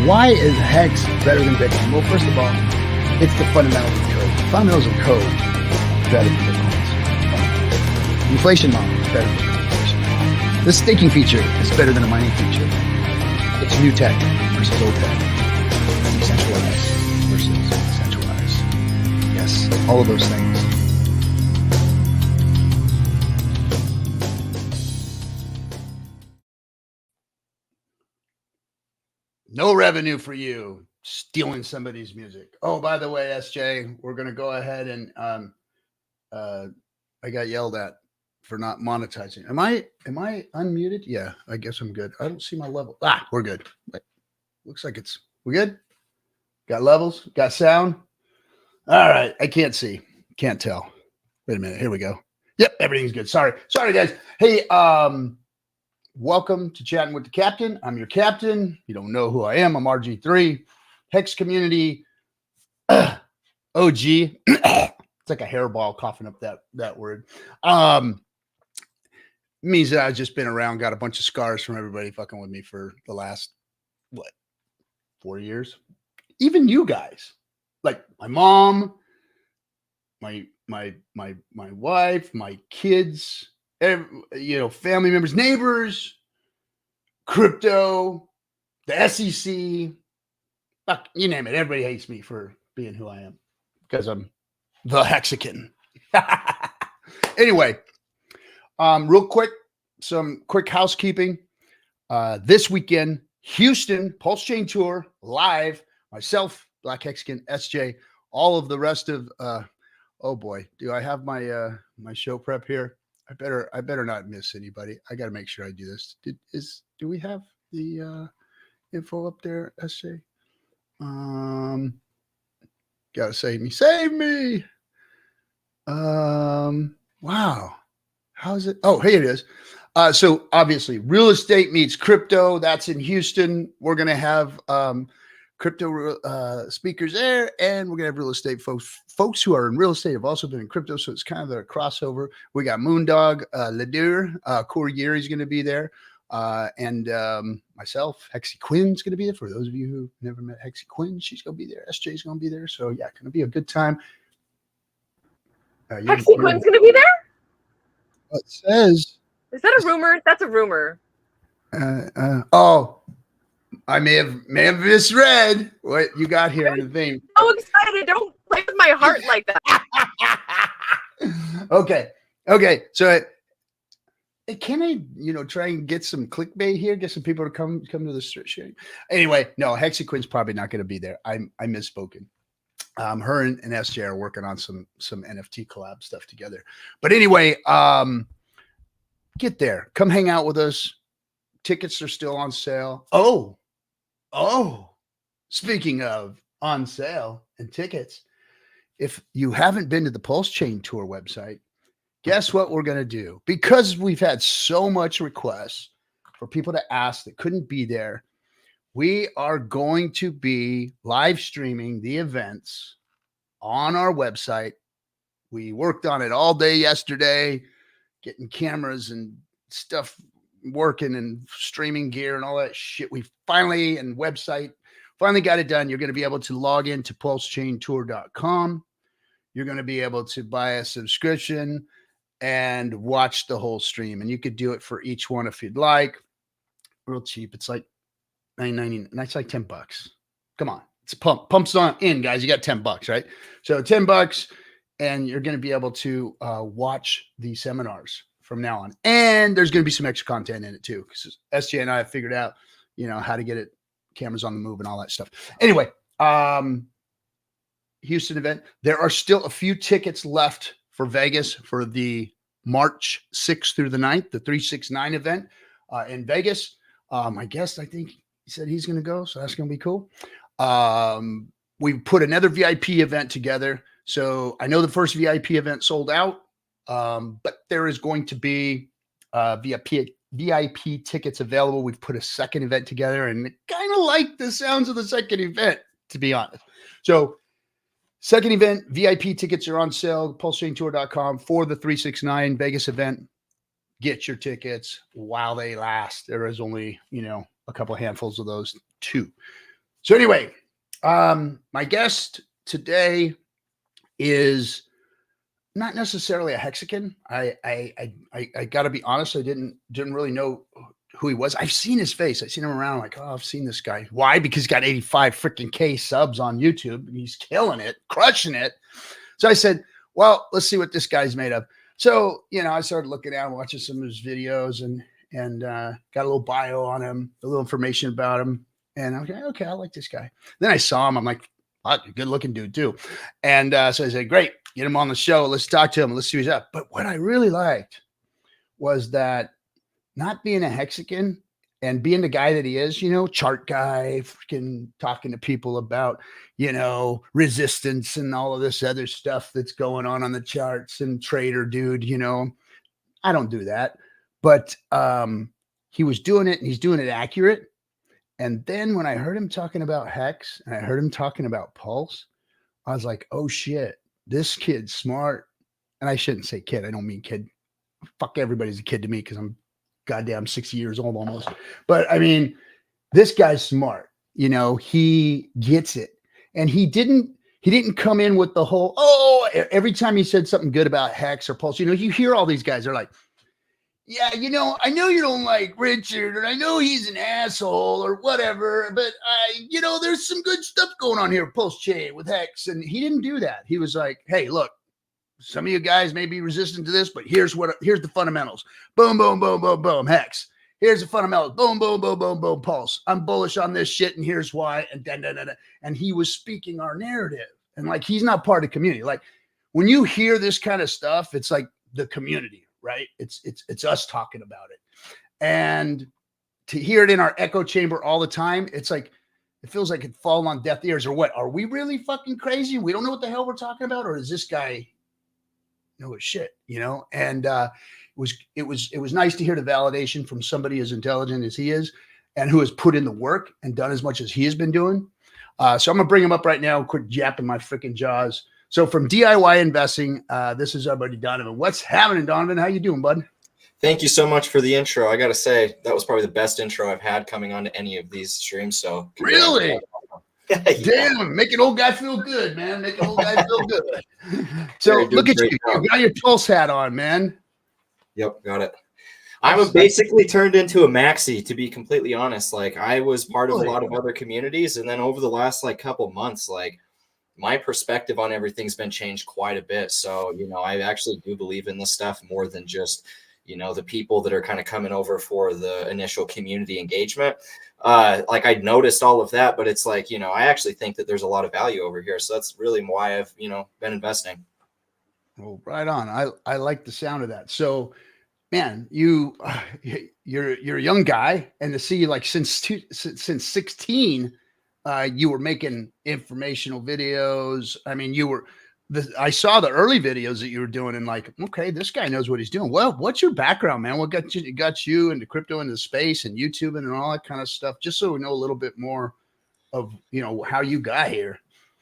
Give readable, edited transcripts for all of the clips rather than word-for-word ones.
Why is Hex better than Bitcoin? Well, first of all, it's the fundamentals of code. The fundamentals of code is better than Bitcoin's. Inflation model is better than inflation. The staking feature is better than a mining feature. It's new tech versus old tech. Decentralized versus centralized. Yes, all of those things. No revenue for you stealing somebody's music. Oh, by the way, SJ, we're going to go ahead and I got yelled at for not monetizing. Am I unmuted? Yeah, I guess I'm good. I don't see my level. We're good. Looks like we good? Got levels? Got sound? All right. I can't see. Can't tell. Wait a minute. Here we go. Yep, everything's good. Sorry, guys. Hey, welcome to Chatting with the Captain. I'm your captain. You don't know who I am. I'm RG3, Hex community OG. It's like a hairball coughing up that word. Means that I've just been around, got a bunch of scars from everybody fucking with me for the last 4 years. Even you guys, like my mom, my wife, my kids, family members, neighbors, crypto, the SEC, fuck, you name it. Everybody hates me for being who I am because I'm the Hexican. Anyway, real quick, some quick housekeeping. This weekend, Houston PulseChain tour live. Myself, Black Hexican, SJ, all of the rest of. Oh boy, do I have my my show prep here? I better not miss anybody. I got to make sure I do this. Do we have the info up there, SJ? Gotta save me. Wow. How's it? Oh, here it is. So obviously real estate meets crypto. That's in Houston. We're going to have crypto speakers there, and we're going to have real estate folks who are in real estate have also been in crypto. So it's kind of a crossover. We got Moondog, Ladur, Corey Geary's going to be there. And myself, Hexy Quinn's going to be there. For those of you who never met Hexy Quinn, she's going to be there. SJ's going to be there. So yeah, going to be a good time. Hexy Quinn's going to be there? It says. Is that a rumor? That's a rumor. Oh, I may have misread what you got here in the thing. So excited. Don't play with my heart like that. Okay. So can I, try and get some clickbait here, get some people to come to the sharing? Anyway, no, Hexy Quinn's probably not going to be there. I misspoken. Her and SJ are working on some NFT collab stuff together. But anyway, get there. Come hang out with us. Tickets are still on sale. Oh, speaking of on sale and tickets, if you haven't been to the PulseChain tour website, guess what we're going to do? Because we've had so much requests for people to ask that couldn't be there, we are going to be live streaming the events on our website. We worked on it all day yesterday, getting cameras and stuff working and streaming gear and all that shit. We finally got it done. You're going to be able to log into pulsechaintour.com. You're going to be able to buy a subscription and watch the whole stream. And you could do it for each one if you'd like. Real cheap. It's like $9.99. That's like $10. Come on. It's a pump. Pumps on in, guys. You got $10, right? So $10, and you're going to be able to watch the seminars from now on. And there's going to be some extra content in it too, because SJ and I have figured out, how to get it, cameras on the move and all that stuff. Anyway, Houston event. There are still a few tickets left for Vegas for the March 6th through the 9th, the 369 event in Vegas. My guest, I think he said he's going to go, so that's going to be cool. We put another VIP event together. So I know the first VIP event sold out, but there is going to be VIP tickets available. We've put a second event together, and kind of like the sounds of the second event, to be honest. So second event, VIP tickets are on sale, pulsechaintour.com for the 369 Vegas event. Get your tickets while they last. There is only, a couple handfuls of those too. So anyway, my guest today is not necessarily a Hexican. I got to be honest. I didn't really know who he was. I've seen his face. I've seen him around. Like, oh, I've seen this guy. Why? Because he's got 85 freaking K subs on YouTube and he's killing it, crushing it. So I said, well, let's see what this guy's made of. So, you know, I started looking at him, watching some of his videos and got a little bio on him, a little information about him. And I'm like, okay, I like this guy. Then I saw him. I'm like, oh, good looking dude too. And so I said, great, get him on the show. Let's talk to him. Let's see who's up. But what I really liked was that not being a Hexican and being the guy that he is, you know, chart guy, freaking talking to people about, you know, resistance and all of this other stuff that's going on the charts and trader dude, you know, I don't do that. But he was doing it and he's doing it accurate. And then when I heard him talking about Hex and I heard him talking about Pulse, I was like, oh shit, this kid's smart. And I shouldn't say kid. I don't mean kid. Fuck, everybody's a kid to me because I'm goddamn 60 years old almost. But I mean, this guy's smart. You know, he gets it. And he didn't come in with the whole, oh, every time he said something good about Hex or Pulse, you know, you hear all these guys, they're like, yeah, you know, I know you don't like Richard, and I know he's an asshole or whatever, but you know, there's some good stuff going on here, PulseChain with Hex. And he didn't do that. He was like, hey, look, some of you guys may be resistant to this, but here's the fundamentals. Boom, boom, boom, boom, boom, Hex. Here's the fundamentals. Boom, boom, boom, boom, boom, Pulse. I'm bullish on this shit, and here's why. And and he was speaking our narrative. And like, he's not part of the community. Like, when you hear this kind of stuff, it's like the community, right? It's us talking about it. And to hear it in our echo chamber all the time, it's like, it feels like it falls on deaf ears. Or what? Are we really fucking crazy? We don't know what the hell we're talking about? Or is this guy know his shit, you know? And it was nice to hear the validation from somebody as intelligent as he is and who has put in the work and done as much as he has been doing. So I'm gonna bring him up right now, quit japping my freaking jaws. So from D.I.Y. Investing, this is our buddy Donovan. What's happening, Donovan? How you doing, bud? Thank you so much for the intro. I got to say, that was probably the best intro I've had coming on to any of these streams. So really? Yeah. Damn, make an old guy feel good, man. Make an old guy feel good. So look at you. You got your Pulse hat on, man. Yep, got it. I'm basically turned into a maxi, to be completely honest. Like, I was part of a lot of other communities, and then over the last like couple months, like, my perspective on everything's been changed quite a bit. So, you know, I actually do believe in this stuff more than just, you know, the people that are kind of coming over for the initial community engagement. Like, I noticed all of that, but it's like, you know, I actually think that there's a lot of value over here. So that's really why I've, you know, been investing. Well, right on. I like the sound of that. So, man, you're a young guy, and to see you like since 16, you were making informational videos. I mean, I saw the early videos that you were doing, and like, okay, this guy knows what he's doing. Well, what's your background, man? What got you into crypto, into space, and YouTubing, and all that kind of stuff? Just so we know a little bit more of, you know, how you got here.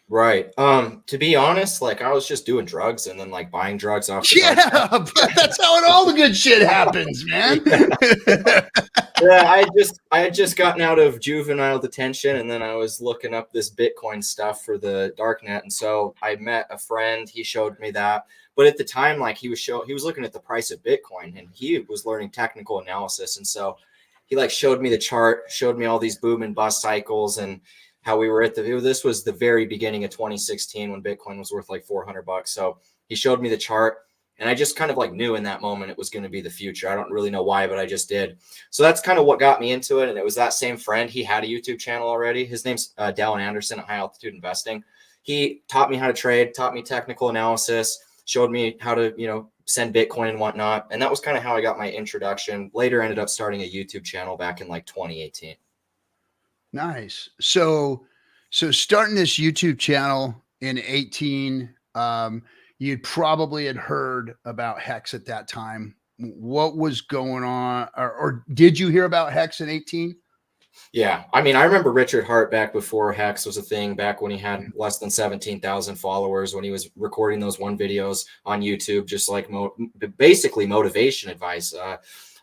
Right. To be honest, like, I was just doing drugs and then like buying drugs off. Yeah, but that's how all the good shit happens, man. Yeah, I had just gotten out of juvenile detention, and then I was looking up this Bitcoin stuff for the darknet, and so I met a friend. He showed me that, but at the time, like, he was looking at the price of Bitcoin, and he was learning technical analysis, and so he like showed me the chart, showed me all these boom and bust cycles, and how we were this was the very beginning of 2016 when Bitcoin was worth like $400. So he showed me the chart, and I just kind of like knew in that moment it was going to be the future. I don't really know why, but I just did. So that's kind of what got me into it. And it was that same friend. He had a YouTube channel already. His name's Dallin Anderson at High Altitude Investing. He taught me how to trade, taught me technical analysis, showed me how to, you know, send Bitcoin and whatnot. And that was kind of how I got my introduction. Later ended up starting a YouTube channel back in like 2018. Nice. So starting this YouTube channel in 18, you probably had heard about Hex at that time. What was going on, or did you hear about Hex in 18? Yeah. I mean, I remember Richard Hart back before Hex was a thing, back when he had less than 17,000 followers, when he was recording those one videos on YouTube, just like basically motivation advice.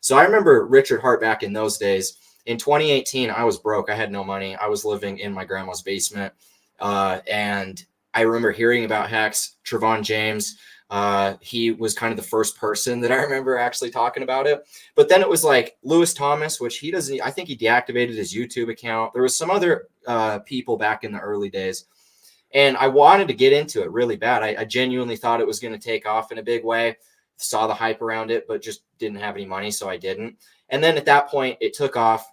So I remember Richard Hart back in those days. in 2018, I was broke. I had no money. I was living in my grandma's basement. And I remember hearing about Hex, Trevon James. He was kind of the first person that I remember actually talking about it. But then it was like Lewis Thomas, which he doesn't, I think he deactivated his YouTube account. There was some other people back in the early days. And I wanted to get into it really bad. I genuinely thought it was going to take off in a big way. Saw the hype around it, but just didn't have any money, so I didn't. And then at that point, it took off.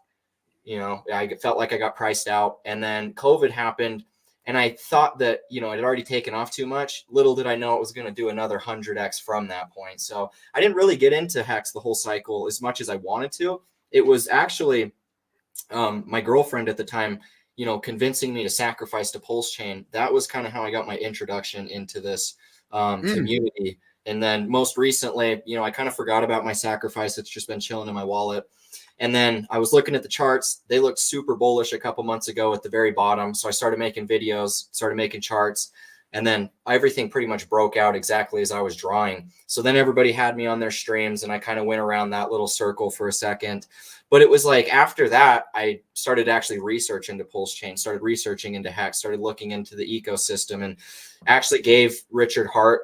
You know, I felt like I got priced out. And then COVID happened, and I thought that, you know, it had already taken off too much. Little did I know it was going to do another 100x from that point. So I didn't really get into Hex the whole cycle as much as I wanted to. It was actually my girlfriend at the time, you know, convincing me to sacrifice to PulseChain. That was kind of how I got my introduction into this community. And then most recently, you know, I kind of forgot about my sacrifice. It's just been chilling in my wallet. And then I was looking at the charts. They looked super bullish a couple months ago at the very bottom. So I started making videos, started making charts, and then everything pretty much broke out exactly as I was drawing. So then everybody had me on their streams, and I kind of went around that little circle for a second. But it was like after that, I started actually research into PulseChain, started researching into Hex, started looking into the ecosystem, and actually gave Richard Hart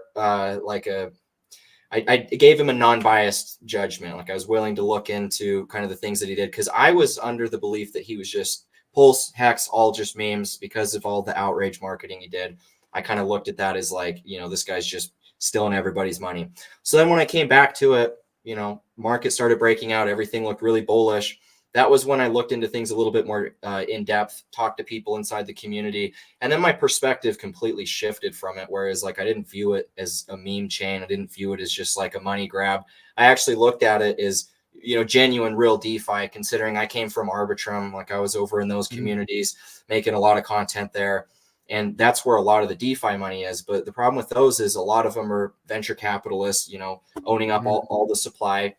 I gave him a non-biased judgment. Like I was willing to look into kind of the things that he did, because I was under the belief that he was just Pulse, Hex, all just memes because of all the outrage marketing he did. I kind of looked at that as like, you know, this guy's just stealing everybody's money. So then when I came back to it, you know, market started breaking out. Everything looked really bullish. That was when I looked into things a little bit more in depth, talked to people inside the community. And then my perspective completely shifted from it. Whereas like, I didn't view it as a meme chain. I didn't view it as just like a money grab. I actually looked at it as, you know, genuine, real DeFi, considering I came from Arbitrum. Like I was over in those communities, making a lot of content there. And that's where a lot of the DeFi money is. But the problem with those is a lot of them are venture capitalists, you know, owning up all the supply,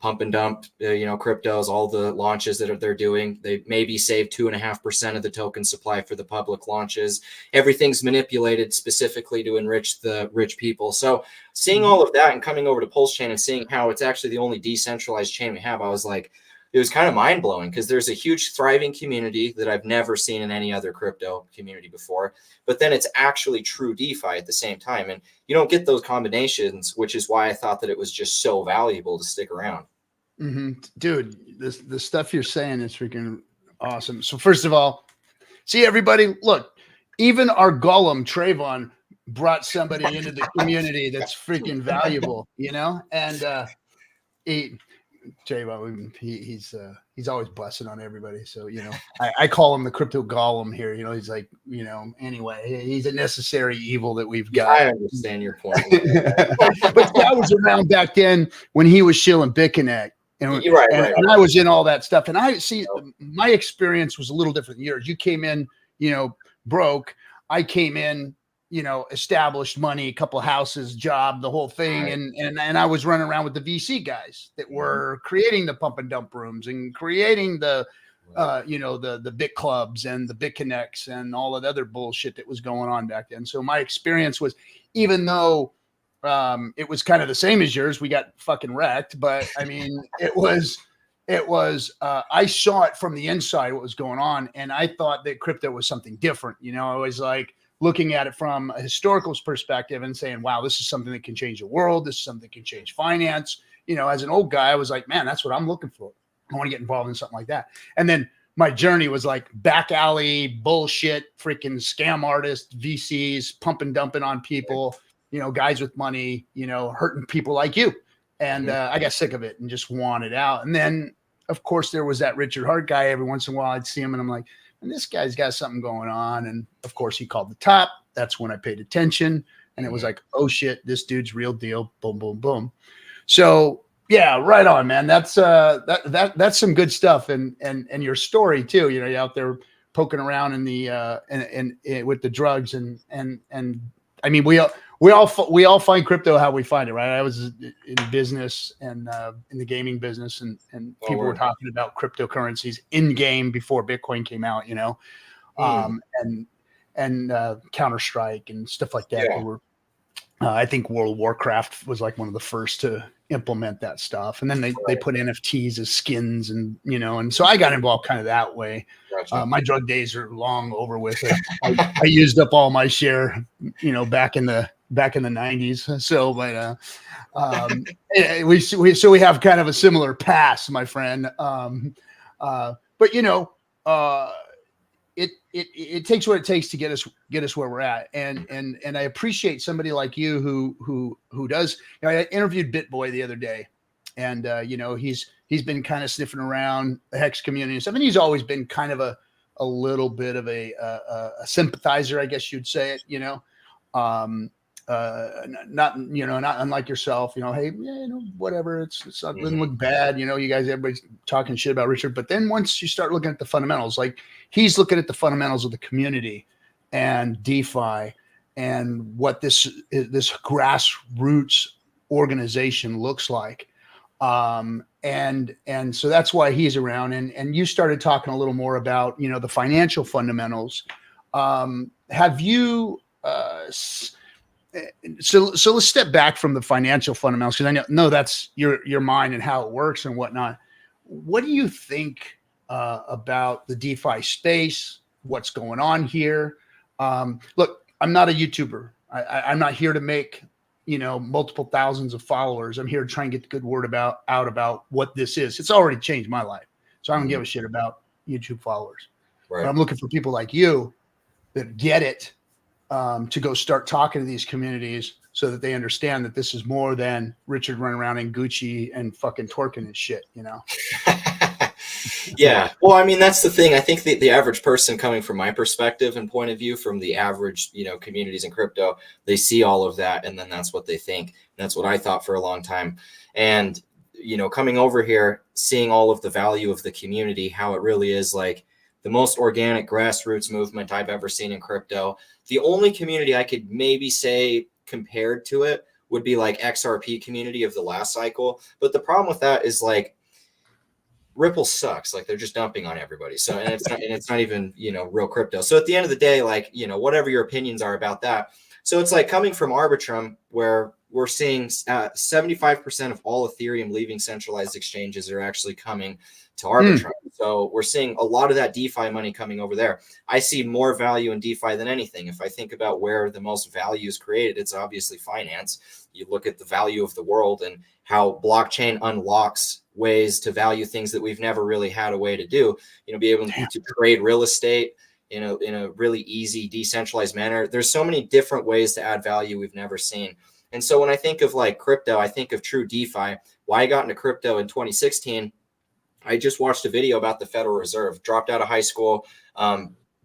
pump and dump, you know, cryptos, all the launches that they're doing. They maybe save 2.5% of the token supply for the public launches. Everything's manipulated specifically to enrich the rich people. So seeing all of that and coming over to PulseChain and seeing how it's actually the only decentralized chain we have, I was like, it was kind of mind blowing, because there's a huge thriving community that I've never seen in any other crypto community before. But then it's actually true DeFi at the same time. And you don't get those combinations, which is why I thought that it was just so valuable to stick around. Dude, the stuff you're saying is freaking awesome. So first of all, see everybody, look, even our golem Trayvon brought somebody into the community that's freaking valuable, you know? And Trayvon, he's always busting on everybody. So, you know, I call him the crypto golem here. You know, he's like, you know, anyway, he's a necessary evil that we've got. I understand your point. But I was around back then when he was shilling BitConnect. And, right. And I was in all that stuff. And I see my experience was a little different than yours. You came in, you know, broke. I came in, you know, established money, a couple of houses, job, the whole thing. Right. And I was running around with the VC guys that were creating the pump and dump rooms and creating the, you know, the bit clubs and the BitConnects and all that other bullshit that was going on back then. So my experience was, even though it was kind of the same as yours, we got fucking wrecked, but I mean, it was, I saw it from the inside, what was going on. And I thought that crypto was something different. You know, I was like looking at it from a historical perspective and saying, wow, this is something that can change the world. This is something that can change finance. You know, as an old guy, I was like, man, that's what I'm looking for. I want to get involved in something like that. And then my journey was like back alley bullshit, freaking scam artists, VCs, pumping, dumping on people, you know, guys with money, you know, hurting people like you. And I got sick of it and just wanted out. And then, of course, there was that Richard Hart guy. Every once in a while I'd see him and I'm like, and this guy's got something going on. And of course he called the top. That's when I paid attention. And it was like, oh shit, this dude's real deal. Boom, boom, boom. So yeah, right on, man. That's that's some good stuff. And your story too, you know, you're out there poking around in the and with the drugs and I mean, we all find crypto how we find it, right? I was in business and in the gaming business, and people were talking about cryptocurrencies in game before Bitcoin came out, you know, and Counter-Strike and stuff like that. Yeah. I think World of Warcraft was like one of the first to implement that stuff. And then they put NFTs as skins and, you know, and so I got involved kind of that way. Gotcha. My drug days are long over with. I used up all my share, you know, back in the 90s. So, but we have kind of a similar past, my friend. But you know, it takes what it takes to get us where we're at. And I appreciate somebody like you who does, you know, I interviewed BitBoy the other day, and you know, he's been kind of sniffing around the Hex community and stuff. And he's always been kind of a little bit of a sympathizer, I guess you'd say it, you know, not unlike yourself, you know, hey, yeah, you know, whatever, it's not, doesn't look bad, you know, you guys, everybody's talking shit about Richard, but then once you start looking at the fundamentals, like he's looking at the fundamentals of the community and DeFi and what this grassroots organization looks like, and so that's why he's around, and you started talking a little more about, you know, the financial fundamentals. Have you so let's step back from the financial fundamentals, because I know that's your mind and how it works and whatnot. What do you think about the DeFi space? What's going on here? Look, I'm not a YouTuber. I'm not here to make, you know, multiple thousands of followers. I'm here to try and get the good word out about what this is. It's already changed my life, so I don't give a shit about YouTube followers. Right. But I'm looking for people like you that get it, to go start talking to these communities so that they understand that this is more than Richard running around in Gucci and fucking twerking and shit, you know? Yeah. Well, I mean, that's the thing. I think the average person, coming from my perspective and point of view, from the average, you know, communities in crypto, they see all of that, and then that's what they think. And that's what I thought for a long time. And, you know, coming over here, seeing all of the value of the community, how it really is like the most organic grassroots movement I've ever seen in crypto. The only community I could maybe say compared to it would be like XRP community of the last cycle. But the problem with that is like Ripple sucks. Like they're just dumping on everybody. So, and it's not even, you know, real crypto. So at the end of the day, like, you know, whatever your opinions are about that. So it's like coming from Arbitrum, where we're seeing 75% of all Ethereum leaving centralized exchanges are actually coming to Arbitrum. So we're seeing a lot of that DeFi money coming over there. I see more value in DeFi than anything. If I think about where the most value is created, it's obviously finance. You look at the value of the world and how blockchain unlocks ways to value things that we've never really had a way to do, you know, be able to trade real estate in a really easy, decentralized manner. There's so many different ways to add value we've never seen. And so when I think of like crypto, I think of true DeFi. Why I got into crypto in 2016, I just watched a video about the Federal Reserve, dropped out of high school,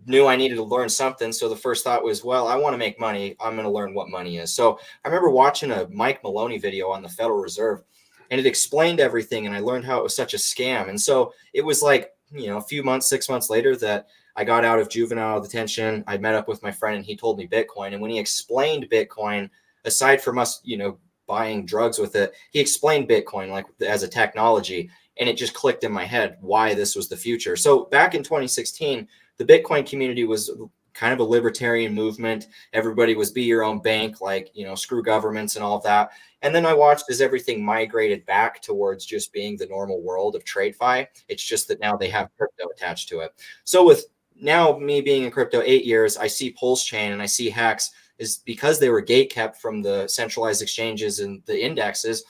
knew I needed to learn something. So the first thought was, well, I want to make money. I'm going to learn what money is. So I remember watching a Mike Maloney video on the Federal Reserve, and it explained everything. And I learned how it was such a scam. And so it was like, you know, a few months, 6 months later that I got out of juvenile detention. I met up with my friend and he told me Bitcoin. And when he explained Bitcoin, aside from us, you know, buying drugs with it, he explained Bitcoin like as a technology. And it just clicked in my head why this was the future. So back in 2016, the Bitcoin community was kind of a libertarian movement. Everybody was be your own bank, like, you know, screw governments and all of that. And then I watched as everything migrated back towards just being the normal world of TradeFi. It's just that now they have crypto attached to it. So with now me being in crypto 8 years, I see PulseChain and I see Hex is because they were gate kept from the centralized exchanges and the indexes.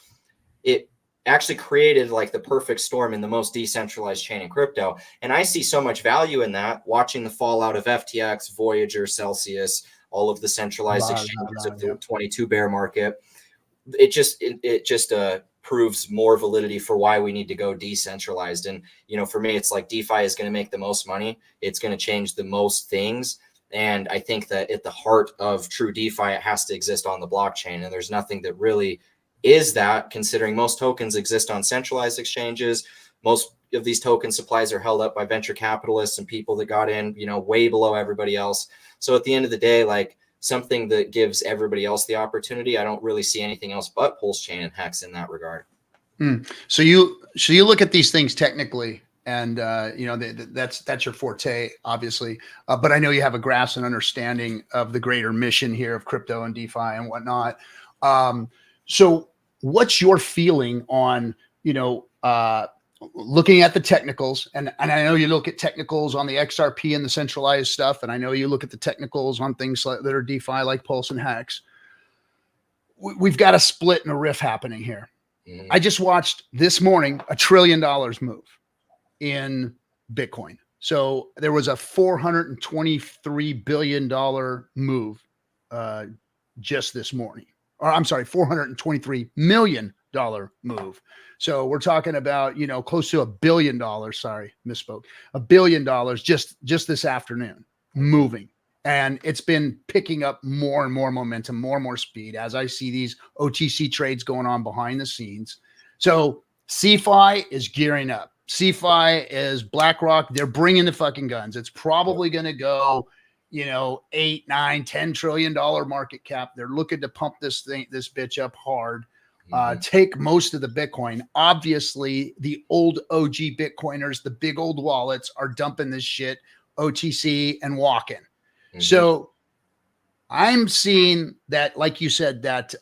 It actually created like the perfect storm in the most decentralized chain in crypto. And I see so much value in that, watching the fallout of FTX, Voyager, Celsius, all of the centralized exchanges of the 22 bear market. It just proves more validity for why we need to go decentralized. And, you know, for me, it's like DeFi is going to make the most money. It's going to change the most things. And I think that at the heart of true DeFi, it has to exist on the blockchain. And there's nothing that really is that, considering most tokens exist on centralized exchanges. Most of these token supplies are held up by venture capitalists and people that got in, you know, way below everybody else. So at the end of the day, like something that gives everybody else the opportunity, I don't really see anything else but PulseChain and Hex in that regard. So you look at these things technically and that's your forte, obviously. But I know you have a grasp and understanding of the greater mission here of crypto and DeFi and whatnot. So what's your feeling on, looking at the technicals, and I know you look at technicals on the XRP and the centralized stuff, and I know you look at the technicals on things that are DeFi like Pulse and Hex. We've got a split and a riff happening here. I just watched this morning $1 trillion move in Bitcoin. So there was a $423 billion move just this morning. Or I'm sorry, $423 million move. So we're talking about, close to $1 billion. Sorry, misspoke. $1 billion just this afternoon moving. And it's been picking up more and more momentum, more and more speed as I see these OTC trades going on behind the scenes. So CeFi is gearing up. CeFi is BlackRock. They're bringing the fucking guns. It's probably going to go, 8, 9, $10 trillion market cap. They're looking to pump this bitch up hard. Take most of the Bitcoin. Obviously, the old OG Bitcoiners, the big old wallets are dumping this shit OTC and walking. So I'm seeing that, like you said, that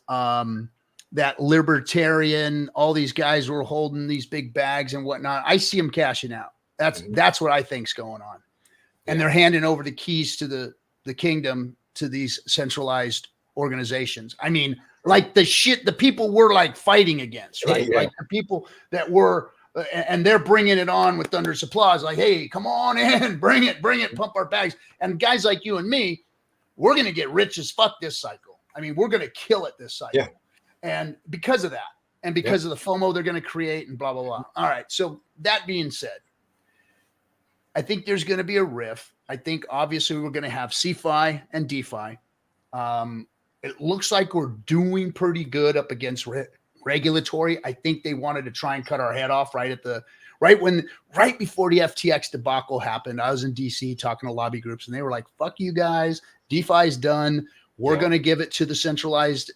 that libertarian, all these guys who are holding these big bags and whatnot, I see them cashing out. That's what I think's going on. And they're handing over the keys to the kingdom to these centralized organizations. I mean, like the people we're like fighting against, right? Like the people that were, and they're bringing it on with thunderous applause. Like, hey, come on in, bring it, pump our bags. And guys like you and me, we're going to get rich as fuck this cycle. I mean, we're going to kill it this cycle. Yeah. And because of that, and because of the FOMO they're going to create and blah, blah, blah. All right. So that being said, I think there's going to be a riff. I think obviously we're going to have CeFi and DeFi. It looks like we're doing pretty good up against regulatory. I think they wanted to try and cut our head off right before the FTX debacle happened. I was in DC talking to lobby groups, and they were like, "Fuck you guys, DeFi's done. We're going to give it to the centralized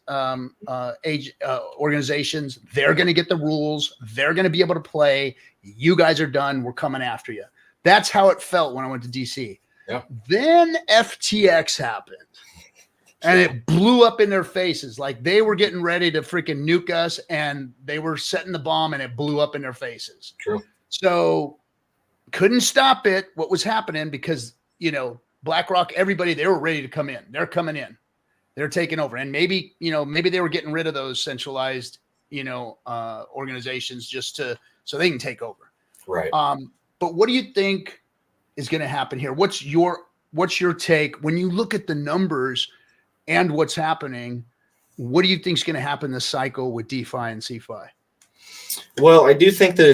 organizations. They're going to get the rules. They're going to be able to play. You guys are done. We're coming after you." That's how it felt when I went to DC. Yeah. Then FTX happened. And it blew up in their faces. Like they were getting ready to freaking nuke us, and they were setting the bomb, and it blew up in their faces. True. So couldn't stop it, what was happening, because, BlackRock, everybody, they were ready to come in. They're coming in. They're taking over. And maybe they were getting rid of those centralized, organizations so they can take over. Right. But what do you think is going to happen here? What's your take when you look at the numbers and what's happening? What do you think is going to happen this cycle with DeFi and CeFi? Well, I do think that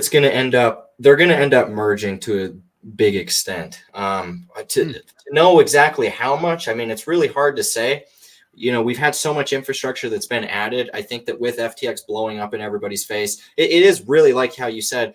they're going to end up merging to a big extent. To know exactly how much, I mean, it's really hard to say. We've had so much infrastructure that's been added. I think that with FTX blowing up in everybody's face, it is really like how you said,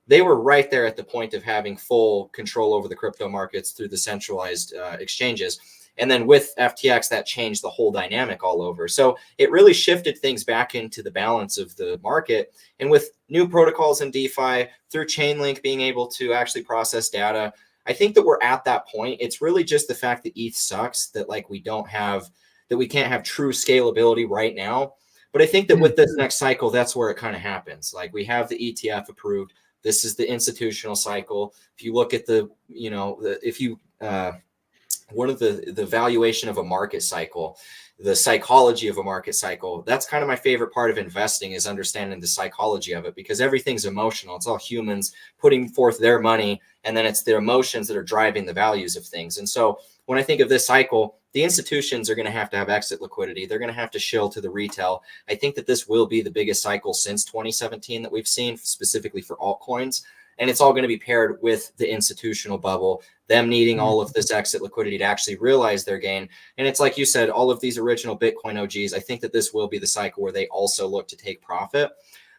they were right there at the point of having full control over the crypto markets through the centralized exchanges. And then with FTX, that changed the whole dynamic all over. So it really shifted things back into the balance of the market. And with new protocols in DeFi, through Chainlink being able to actually process data, I think that we're at that point. It's really just the fact that ETH sucks, that we can't have true scalability right now. But I think that with this next cycle, that's where it kind of happens. Like we have the ETF approved. This is the institutional cycle. If you look at the valuation of a market cycle, the psychology of a market cycle, that's kind of my favorite part of investing, is understanding the psychology of it, because everything's emotional. It's all humans putting forth their money, and then it's their emotions that are driving the values of things. And so when I think of this cycle, the institutions are going to have exit liquidity. They're going to have to shill to the retail. I think that this will be the biggest cycle since 2017 that we've seen, specifically for altcoins. And it's all going to be paired with the institutional bubble, them needing all of this exit liquidity to actually realize their gain. And it's like you said, all of these original Bitcoin OGs, I think that this will be the cycle where they also look to take profit.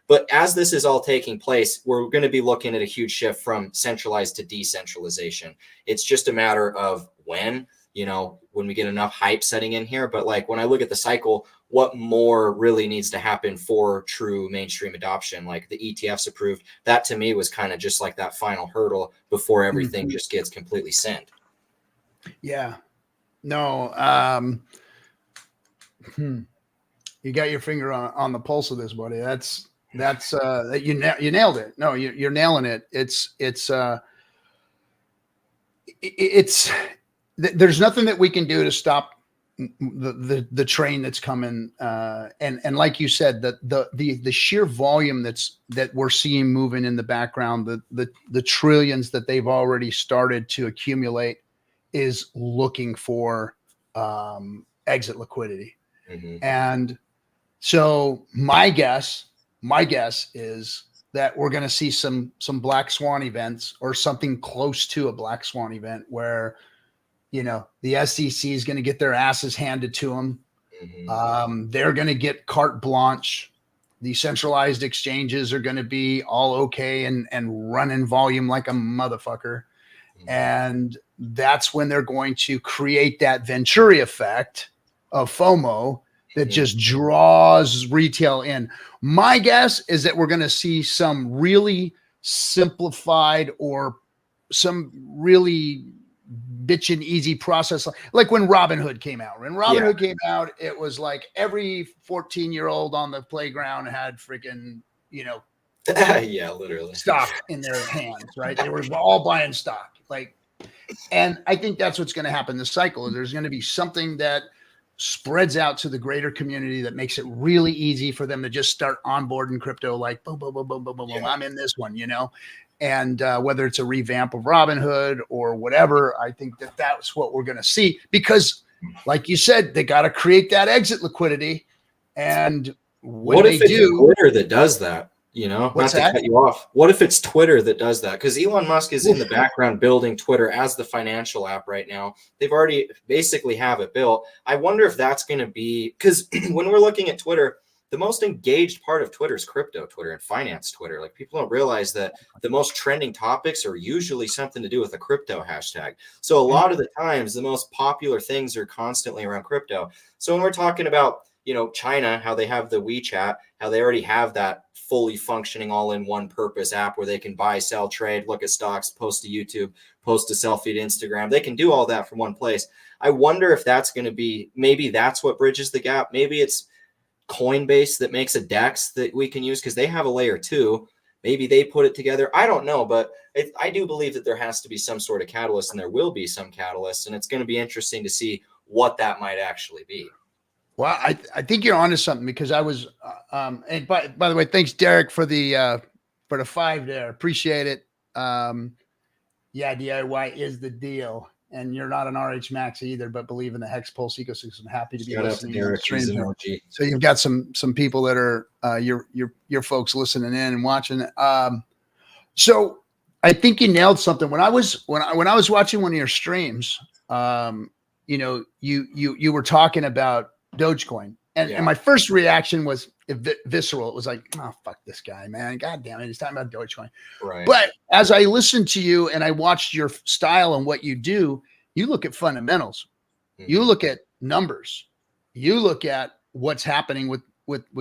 But as this is all taking place, we're going to be looking at a huge shift from centralized to decentralization. It's just a matter of when. you know, when we get enough hype setting in here. But like when I look at the cycle, what more really needs to happen for true mainstream adoption? Like the ETFs approved, that to me was kind of just like that final hurdle before everything just gets completely sent. Yeah. No. You got your finger on the pulse of this, buddy. That's you nailed it. No, you're nailing it. There's nothing that we can do to stop the train that's coming. And like you said, the sheer volume that we're seeing moving in the background, the trillions that they've already started to accumulate is looking for exit liquidity. And so my guess is that we're going to see some black swan events or something close to a black swan event where, you know, the SEC is going to get their asses handed to them. They're going to get carte blanche. The centralized exchanges are going to be all okay and running volume like a motherfucker. And that's when they're going to create that Venturi effect of FOMO that just draws retail in. My guess is that we're going to see some really simplified or some really bitchin' easy process. Like when Robinhood came out. When Robinhood came out, it was like every 14-year-old on the playground had freaking, you know, literally stock in their hands, right? They were all buying stock. Like, and I think that's what's going to happen this cycle. There's going to be something that spreads out to the greater community that makes it really easy for them to just start onboarding crypto, like boom, boom, boom, boom, boom, boom, boom. I'm in this one, you know, and whether it's a revamp of Robinhood or whatever, I think that that's what we're going to see because, like you said, they got to create that exit liquidity. And what if it's Twitter that does that? You know, not to cut you off. What if it's Twitter that does that? Because Elon Musk is in the background building Twitter as the financial app right now. They've already basically have it built. I wonder if that's going to be, because when we're looking at Twitter, the most engaged part of Twitter is crypto Twitter and finance Twitter. Like people don't realize that the most trending topics are usually something to do with a crypto hashtag. So a lot of the times the most popular things are constantly around crypto. So when we're talking about, you know, China, how they have the WeChat, how they already have that fully functioning all in one purpose app where they can buy, sell, trade, look at stocks, post to YouTube, post a selfie to Instagram. They can do all that from one place. I wonder if that's going to be, maybe that's what bridges the gap. Maybe it's Coinbase that makes a DEX that we can use because they have a layer 2. Maybe they put it together. I don't know, but I do believe that there has to be some sort of catalyst, and there will be some catalyst, and it's going to be interesting to see what that might actually be. Well, I think you're onto something because I was, and by the way, thanks Derek for the 5 there. Appreciate it. Yeah, DIY is the deal. And you're not an RH Max either, but believe in the Hex Pulse ecosystem. Happy to be listening. Derek, so you've got some people that are your folks listening in and watching. So I think you nailed something. When I was watching one of your streams, you know, you were talking about Dogecoin, and my first reaction was visceral. It was like, oh, fuck this guy, man. God damn it. He's talking about Dogecoin. Right. But as I listened to you and I watched your style and what you do, you look at fundamentals, you look at numbers, you look at what's happening with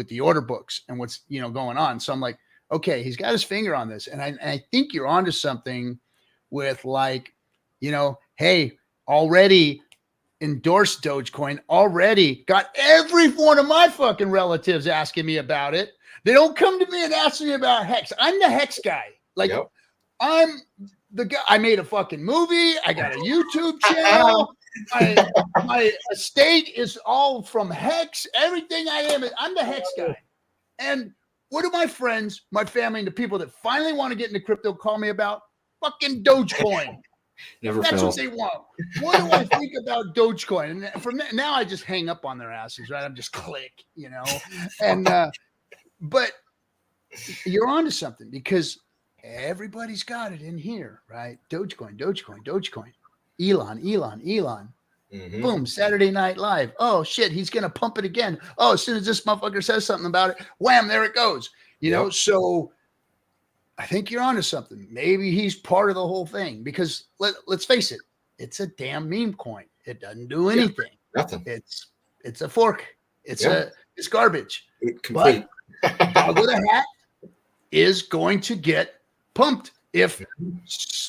the order books and what's, you know, going on. So I'm like, okay, he's got his finger on this. And I think you're onto something with, like, you know, hey, already endorsed Dogecoin, already got every one of my fucking relatives asking me about it. They don't come to me and ask me about Hex. I'm the Hex guy. Like, I'm the guy. I made a fucking movie. I got a YouTube channel. My estate is all from Hex. Everything I am, I'm the Hex guy. And what do my friends, my family, and the people that finally want to get into crypto call me about? Fucking Dogecoin. That's what they want. What do I think about Dogecoin? And from now, I just hang up on their asses, right? I'm just click, you know. And but you're onto something because everybody's got it in here, right? Dogecoin. Elon. Boom, Saturday Night Live. Oh shit, he's gonna pump it again. Oh, as soon as this motherfucker says something about it, wham, there it goes. You know, so I think you're onto something. Maybe he's part of the whole thing because let's face it, it's a damn meme coin. It doesn't do anything. Nothing. It's a fork. It's garbage. Complete. But Dog with a Hat is going to get pumped if,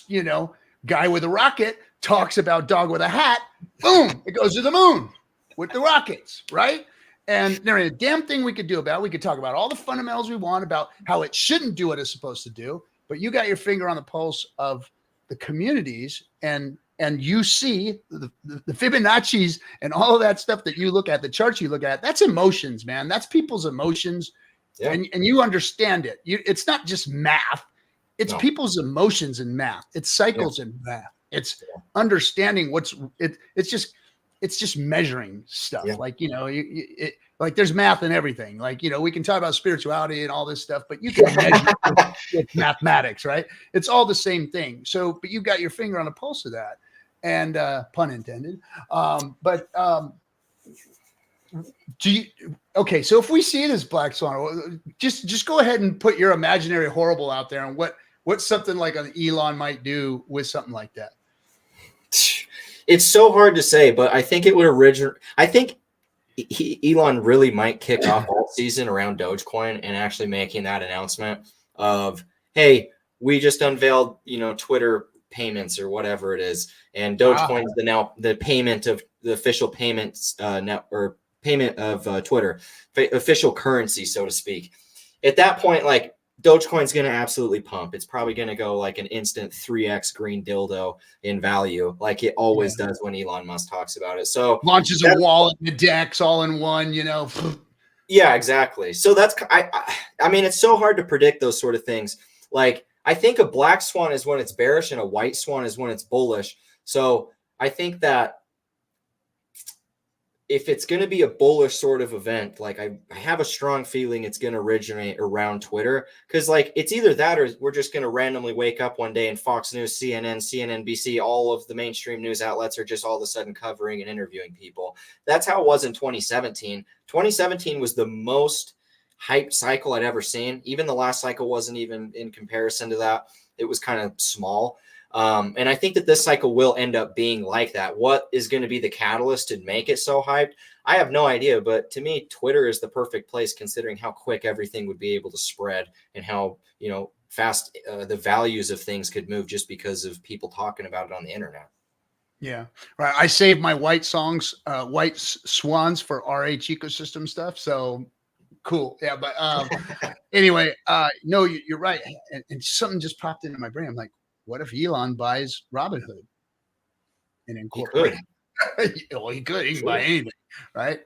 you know, guy with a rocket talks about Dog with a Hat. Boom, it goes to the moon with the rockets, right? And there ain't a damn thing we could do about it. We could talk about all the fundamentals we want about how it shouldn't do what it's supposed to do, but you got your finger on the pulse of the communities, and you see the Fibonacci's and all of that stuff that you look at, the charts you look at, that's emotions, man. That's people's emotions. Yeah. And you understand it. It's not just math. It's people's emotions in math. It's cycles in math. It's understanding it's just measuring stuff. Like, you know, like there's math in everything. Like, you know, we can talk about spirituality and all this stuff, but you can measure with mathematics, right? It's all the same thing. So, but you've got your finger on the pulse of that, and pun intended. Okay, so if we see it as black swan, just go ahead and put your imaginary horrible out there, and what something like an Elon might do with something like that. It's so hard to say, but I think it would I think Elon really might kick off all season around Dogecoin and actually making that announcement of, hey, we just unveiled, you know, Twitter payments or whatever it is, and Dogecoin is the payment of the official payments payment of Twitter, official currency, so to speak. At that point, like, Dogecoin's going to absolutely pump. It's probably going to go like an instant 3x green dildo in value, like it always does when Elon Musk talks about it. So launches a wallet, the DEX all in one, you know. Yeah, exactly. So that's, I mean, it's so hard to predict those sort of things. Like, I think a black swan is when it's bearish and a white swan is when it's bullish. So I think that if it's going to be a bullish sort of event, like I have a strong feeling it's going to originate around Twitter, because like it's either that or we're just going to randomly wake up one day and Fox News, CNN, CNNBC, all of the mainstream news outlets are just all of a sudden covering and interviewing people. That's how it was in 2017. 2017 was the most hyped cycle I'd ever seen. Even the last cycle wasn't even in comparison to that. It was kind of small. And I think that this cycle will end up being like that. What is going to be the catalyst to make it so hyped? I have no idea, but to me, Twitter is the perfect place considering how quick everything would be able to spread and how, you know, fast the values of things could move just because of people talking about it on the internet. Yeah, right. I saved my white swans for RH ecosystem stuff. So cool. Yeah. But anyway, no, you're right. And something just popped into my brain. I'm like, what if Elon buys Robinhood and incorporate? Well, he could. He can buy anything, right?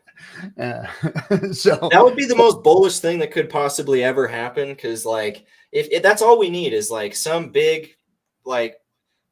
So that would be the most bullish thing that could possibly ever happen. Because, like, if that's all we need is like some big, like,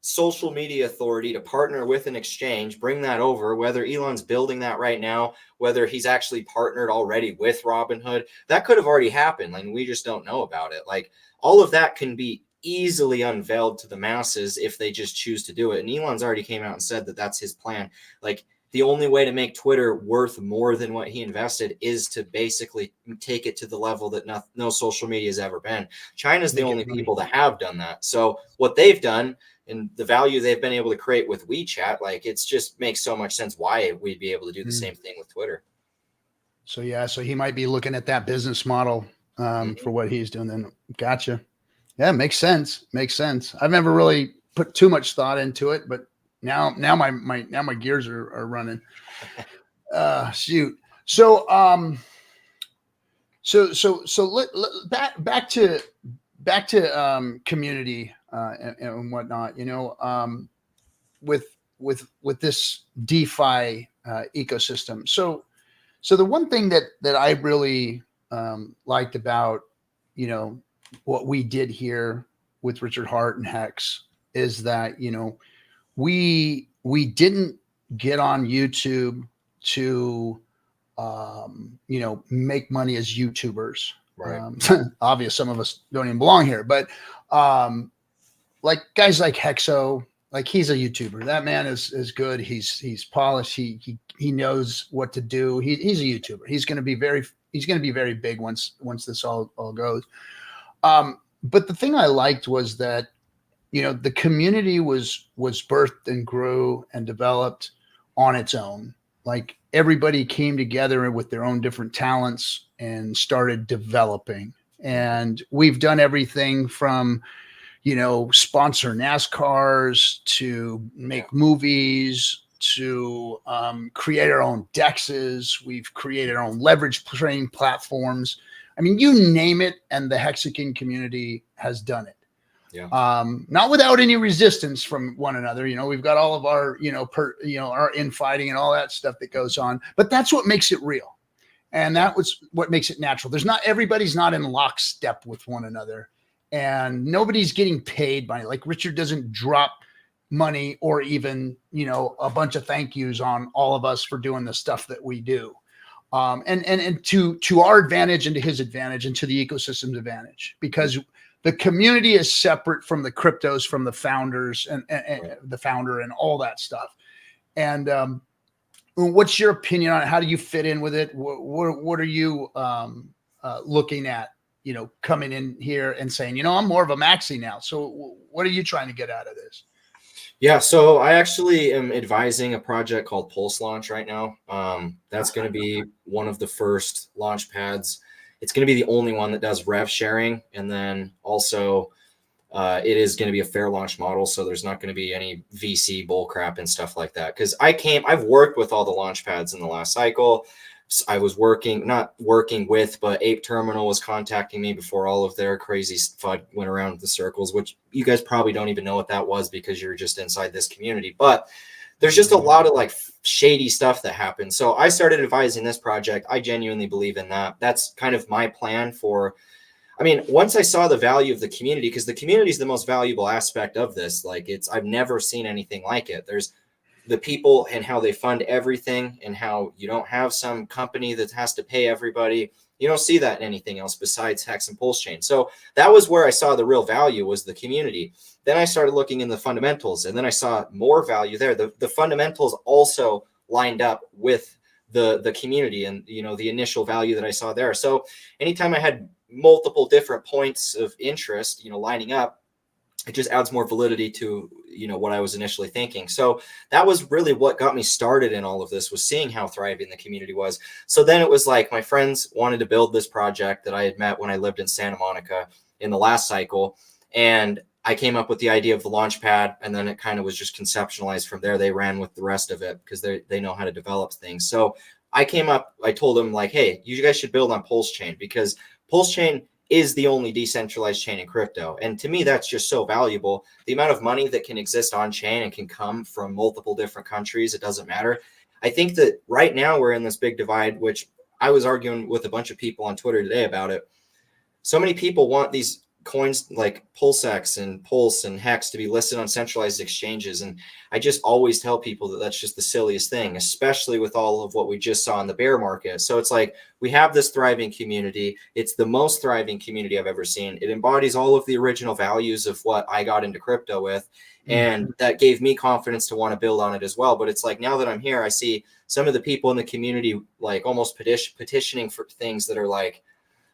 social media authority to partner with an exchange, bring that over. Whether Elon's building that right now, whether he's actually partnered already with Robinhood, that could have already happened. Like, we just don't know about it. Like, all of that can be easily unveiled to the masses if they just choose to do it. And Elon's already came out and said that that's his plan. Like, the only way to make Twitter worth more than what he invested is to basically take it to the level that no social media has ever been. China's the only people that have done that. So what they've done and the value they've been able to create with WeChat, like, it's just makes so much sense why we'd be able to do the same thing with Twitter. So yeah, so he might be looking at that business model for what he's doing. Then gotcha. Yeah, makes sense. Makes sense. I've never really put too much thought into it, but now my gears are running. Shoot. So back to community and whatnot. You know, with this DeFi ecosystem. So the one thing that I really liked about, you know, what we did here with Richard Hart and Hex is that, you know, we didn't get on YouTube to, you know, make money as YouTubers. Right. Obvious, some of us don't even belong here, but like guys like Hexo, like he's a YouTuber. That man is good. He's polished. He knows what to do. He's a YouTuber. He's going to be very big once this all goes. But the thing I liked was that, you know, the community was birthed and grew and developed on its own. Like everybody came together with their own different talents and started developing. And we've done everything from, sponsor NASCARs to make movies to create our own dexes. We've created our own leverage trading platforms. I mean, you name it, and the Hexagon community has done it. Yeah. Not without any resistance from one another. We've got all of our, our infighting and all that stuff that goes on, but that's what makes it real. And that was what makes it natural. Everybody's not in lockstep with one another, and nobody's getting paid by, like, Richard doesn't drop money or even, a bunch of thank yous on all of us for doing the stuff that we do. And to our advantage and to his advantage and to the ecosystem's advantage, because the community is separate from the cryptos, from the founders and the founder and all that stuff. And what's your opinion on it? How do you fit in with it? What are you looking at, coming in here and saying, I'm more of a maxi now. So what are you trying to get out of this? Yeah, so I actually am advising a project called Pulse Launch right now. That's going to be one of the first launch pads. It's going to be the only one that does rev sharing. And then also it is going to be a fair launch model. So there's not going to be any VC bull crap and stuff like that. Because I've worked with all the launch pads in the last cycle. I was not working with, but Ape Terminal was contacting me before all of their crazy FUD went around the circles, which you guys probably don't even know what that was because you're just inside this community. But there's just a lot of like shady stuff that happens. So I started advising this project. I genuinely believe in that. That's kind of my plan for, once I saw the value of the community, because the community is the most valuable aspect of this. Like I've never seen anything like it. There's the people and how they fund everything and how you don't have some company that has to pay everybody. You don't see that in anything else besides Hex and PulseChain. So that was where I saw the real value, was the community. Then I started looking in the fundamentals, and then I saw more value there. The fundamentals also lined up with the community and, the initial value that I saw there. So anytime I had multiple different points of interest, lining up, it just adds more validity to, what I was initially thinking. So that was really what got me started in all of this, was seeing how thriving the community was. So then it was like my friends wanted to build this project that I had met when I lived in Santa Monica in the last cycle. And I came up with the idea of the launch pad, and then it kind of was just conceptualized from there. They ran with the rest of it because they know how to develop things. So I told them like, hey, you guys should build on PulseChain, because PulseChain is the only decentralized chain in crypto. And to me, that's just so valuable. The amount of money that can exist on chain and can come from multiple different countries, it doesn't matter. I think that right now we're in this big divide, which I was arguing with a bunch of people on Twitter today about it. So many people want these coins like PulseX and Pulse and Hex to be listed on centralized exchanges. And I just always tell people that that's just the silliest thing, especially with all of what we just saw in the bear market. So it's like, we have this thriving community. It's the most thriving community I've ever seen. It embodies all of the original values of what I got into crypto with. And that gave me confidence to want to build on it as well. But it's like, now that I'm here, I see some of the people in the community like almost petitioning for things that are like,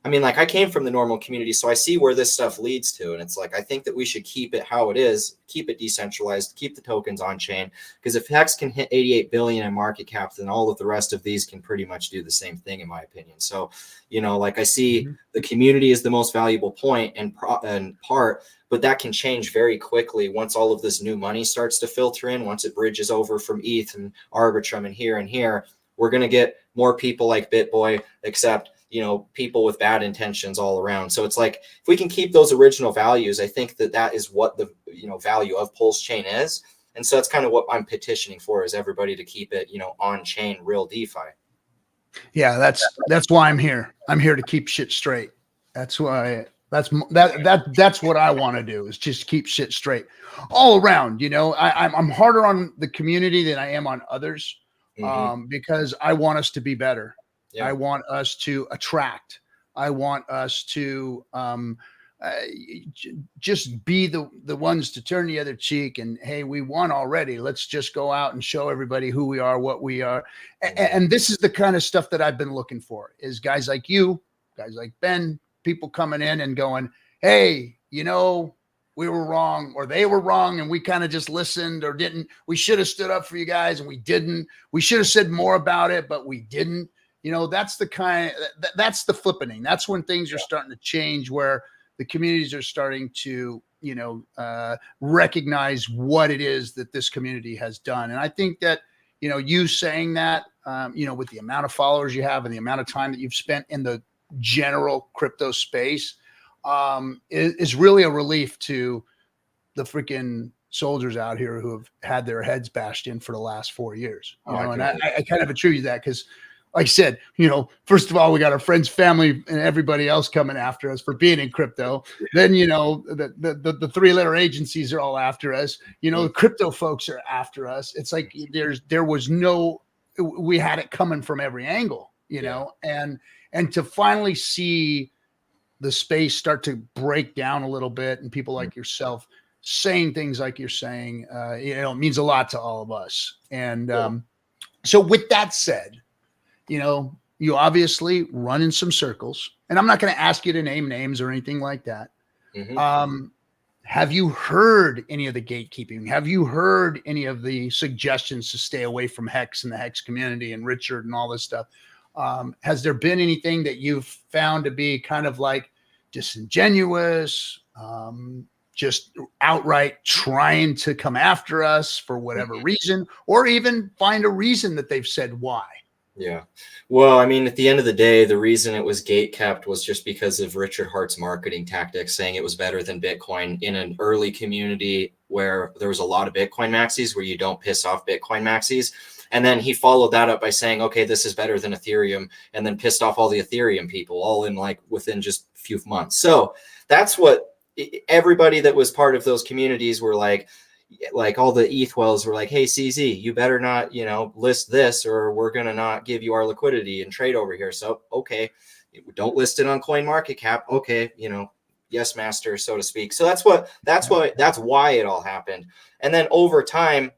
I came from the normal community, so I see where this stuff leads to. And it's like, I think that we should keep it how it is, keep it decentralized, keep the tokens on chain. Because if Hex can hit 88 billion in market cap, then all of the rest of these can pretty much do the same thing, in my opinion. So, I see the community is the most valuable point and part, but that can change very quickly once all of this new money starts to filter in, once it bridges over from ETH and Arbitrum and here. We're going to get more people like BitBoy, except people with bad intentions all around. So it's like, if we can keep those original values, I think that is what the value of PulseChain is. And so that's kind of what I'm petitioning for, is everybody to keep it on chain, real DeFi. Yeah, that's why I'm here. I'm here to keep shit straight. That's why that's what I want to do, is just keep shit straight all around. I'm harder on the community than I am on others, because I want us to be better. Yeah. I want us to attract. I want us to just be the ones to turn the other cheek. And hey, we won already. Let's just go out and show everybody who we are, what we are. And this is the kind of stuff that I've been looking for, is guys like you, guys like Ben, people coming in and going, hey, we were wrong or they were wrong and we kind of just listened or didn't. We should have stood up for you guys and we didn't. We should have said more about it, but we didn't. You know, that's the that's the flippening. That's when things are starting to change, where the communities are starting to, you know, recognize what it is that this community has done. And I think that, you know, you saying that, you know, with the amount of followers you have and the amount of time that you've spent in the general crypto space, is really a relief to the freaking soldiers out here who have had their heads bashed in for the last 4 years. You know, and I kind of attribute that because, like I said, you know, first of all, we got our friends, family, and everybody else coming after us for being in crypto. Then, you know, the three-letter agencies are all after us. You know, the crypto folks are after us. It's like we had it coming from every angle, you know, and to finally see the space start to break down a little bit, and people like yourself saying things like you're saying, you know, it means a lot to all of us. And so with that said, you know, you obviously run in some circles, and I'm not going to ask you to name names or anything like that. Have you heard any of the gatekeeping? Have you heard any of the suggestions to stay away from Hex and the Hex community and Richard and all this stuff? Has there been anything that you've found to be kind of like disingenuous, just outright trying to come after us for whatever reason, or even find a reason that they've said why? Yeah. Well, I mean, at the end of the day, the reason it was gate kept was just because of Richard Hart's marketing tactics, saying it was better than Bitcoin in an early community where there was a lot of Bitcoin maxis, where you don't piss off Bitcoin maxis. And then he followed that up by saying, okay, this is better than Ethereum, and then pissed off all the Ethereum people all in like within just a few months. So that's what everybody that was part of those communities were like all the ETH wells were like, hey, CZ, you better not, you know, list this or we're going to not give you our liquidity and trade over here. So, okay, don't list it on CoinMarketCap. Okay. You know, yes, master, so to speak. So that's why it all happened. And then over time,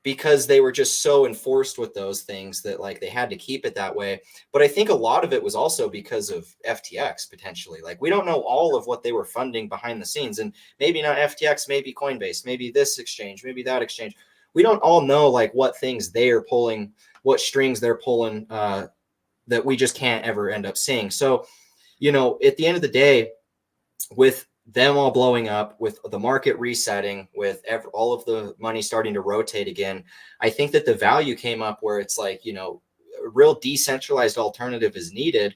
because they were just so enforced with those things that like they had to keep it that way. But I think a lot of it was also because of FTX potentially. Like we don't know all of what they were funding behind the scenes, and maybe not FTX, maybe Coinbase, maybe this exchange, maybe that exchange. We don't all know like what things they are pulling, what strings they're pulling, that we just can't ever end up seeing. So, you know, at the end of the day, with them all blowing up, with the market resetting, with all of the money starting to rotate again, I think that the value came up where it's like, you know, a real decentralized alternative is needed.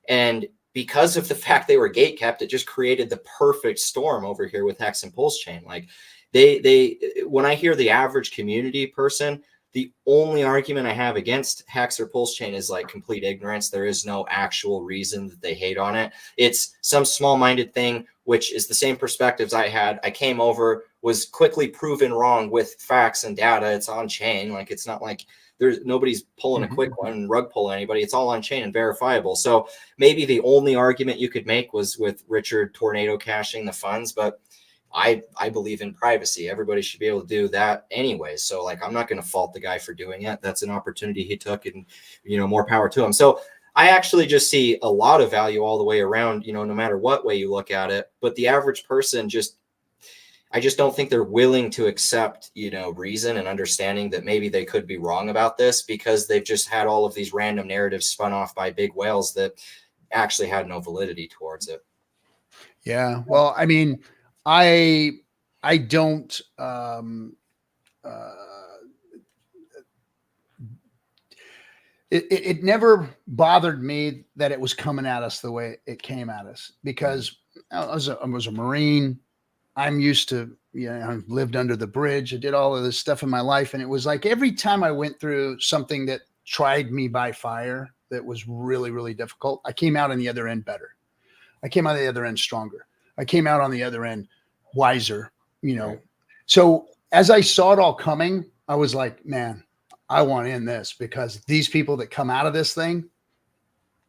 And because of the fact they were gate kept, it just created the perfect storm over here with Hex and PulseChain. Like when I hear the average community person, the only argument I have against Hex or PulseChain is like complete ignorance. There is no actual reason that they hate on it. It's some small-minded thing, which is the same perspectives I had. I came over, was quickly proven wrong with facts and data. It's on chain. Like it's not like nobody's pulling a quick one and rug pull anybody. It's all on chain and verifiable. So maybe the only argument you could make was with Richard tornado caching the funds, but I believe in privacy. Everybody should be able to do that anyway. So like, I'm not going to fault the guy for doing it. That's an opportunity he took, and, you know, more power to him. So I actually just see a lot of value all the way around, you know, no matter what way you look at it. But the average person I just don't think they're willing to accept, you know, reason and understanding that maybe they could be wrong about this, because they've just had all of these random narratives spun off by big whales that actually had no validity towards it. Yeah. Well, I mean, I don't, it never bothered me that it was coming at us the way it came at us, because I was a Marine. I'm used to, you know, I've lived under the bridge. I did all of this stuff in my life. And it was like, every time I went through something that tried me by fire, that was really, really difficult, I came out on the other end better. I came out on the other end stronger. I came out on the other end wiser, you know? Right. So as I saw it all coming, I was like, man, I want in this, because these people that come out of this thing,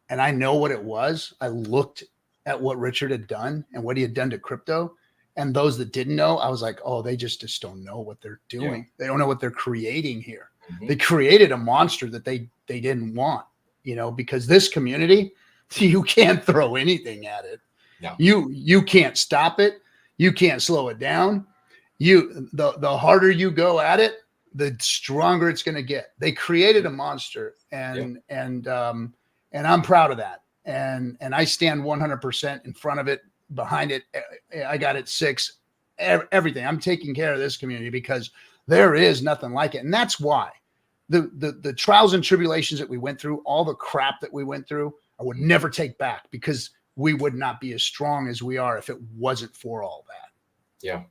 and I know what it was. I looked at what Richard had done and what he had done to crypto. And those that didn't know, I was like, oh, they just don't know what they're doing. Yeah. They don't know what they're creating here. Mm-hmm. They created a monster that they didn't want, you know, because this community, you can't throw anything at it. No. You can't stop it. You can't slow it down. The harder you go at it, the stronger it's going to get. They created a monster, and I'm proud of that. And I stand 100% in front of it, behind it. I got it 6, everything. I'm taking care of this community because there is nothing like it. And that's why the trials and tribulations that we went through, all the crap that we went through, I would never take back, because we would not be as strong as we are if it wasn't for all that. Yeah.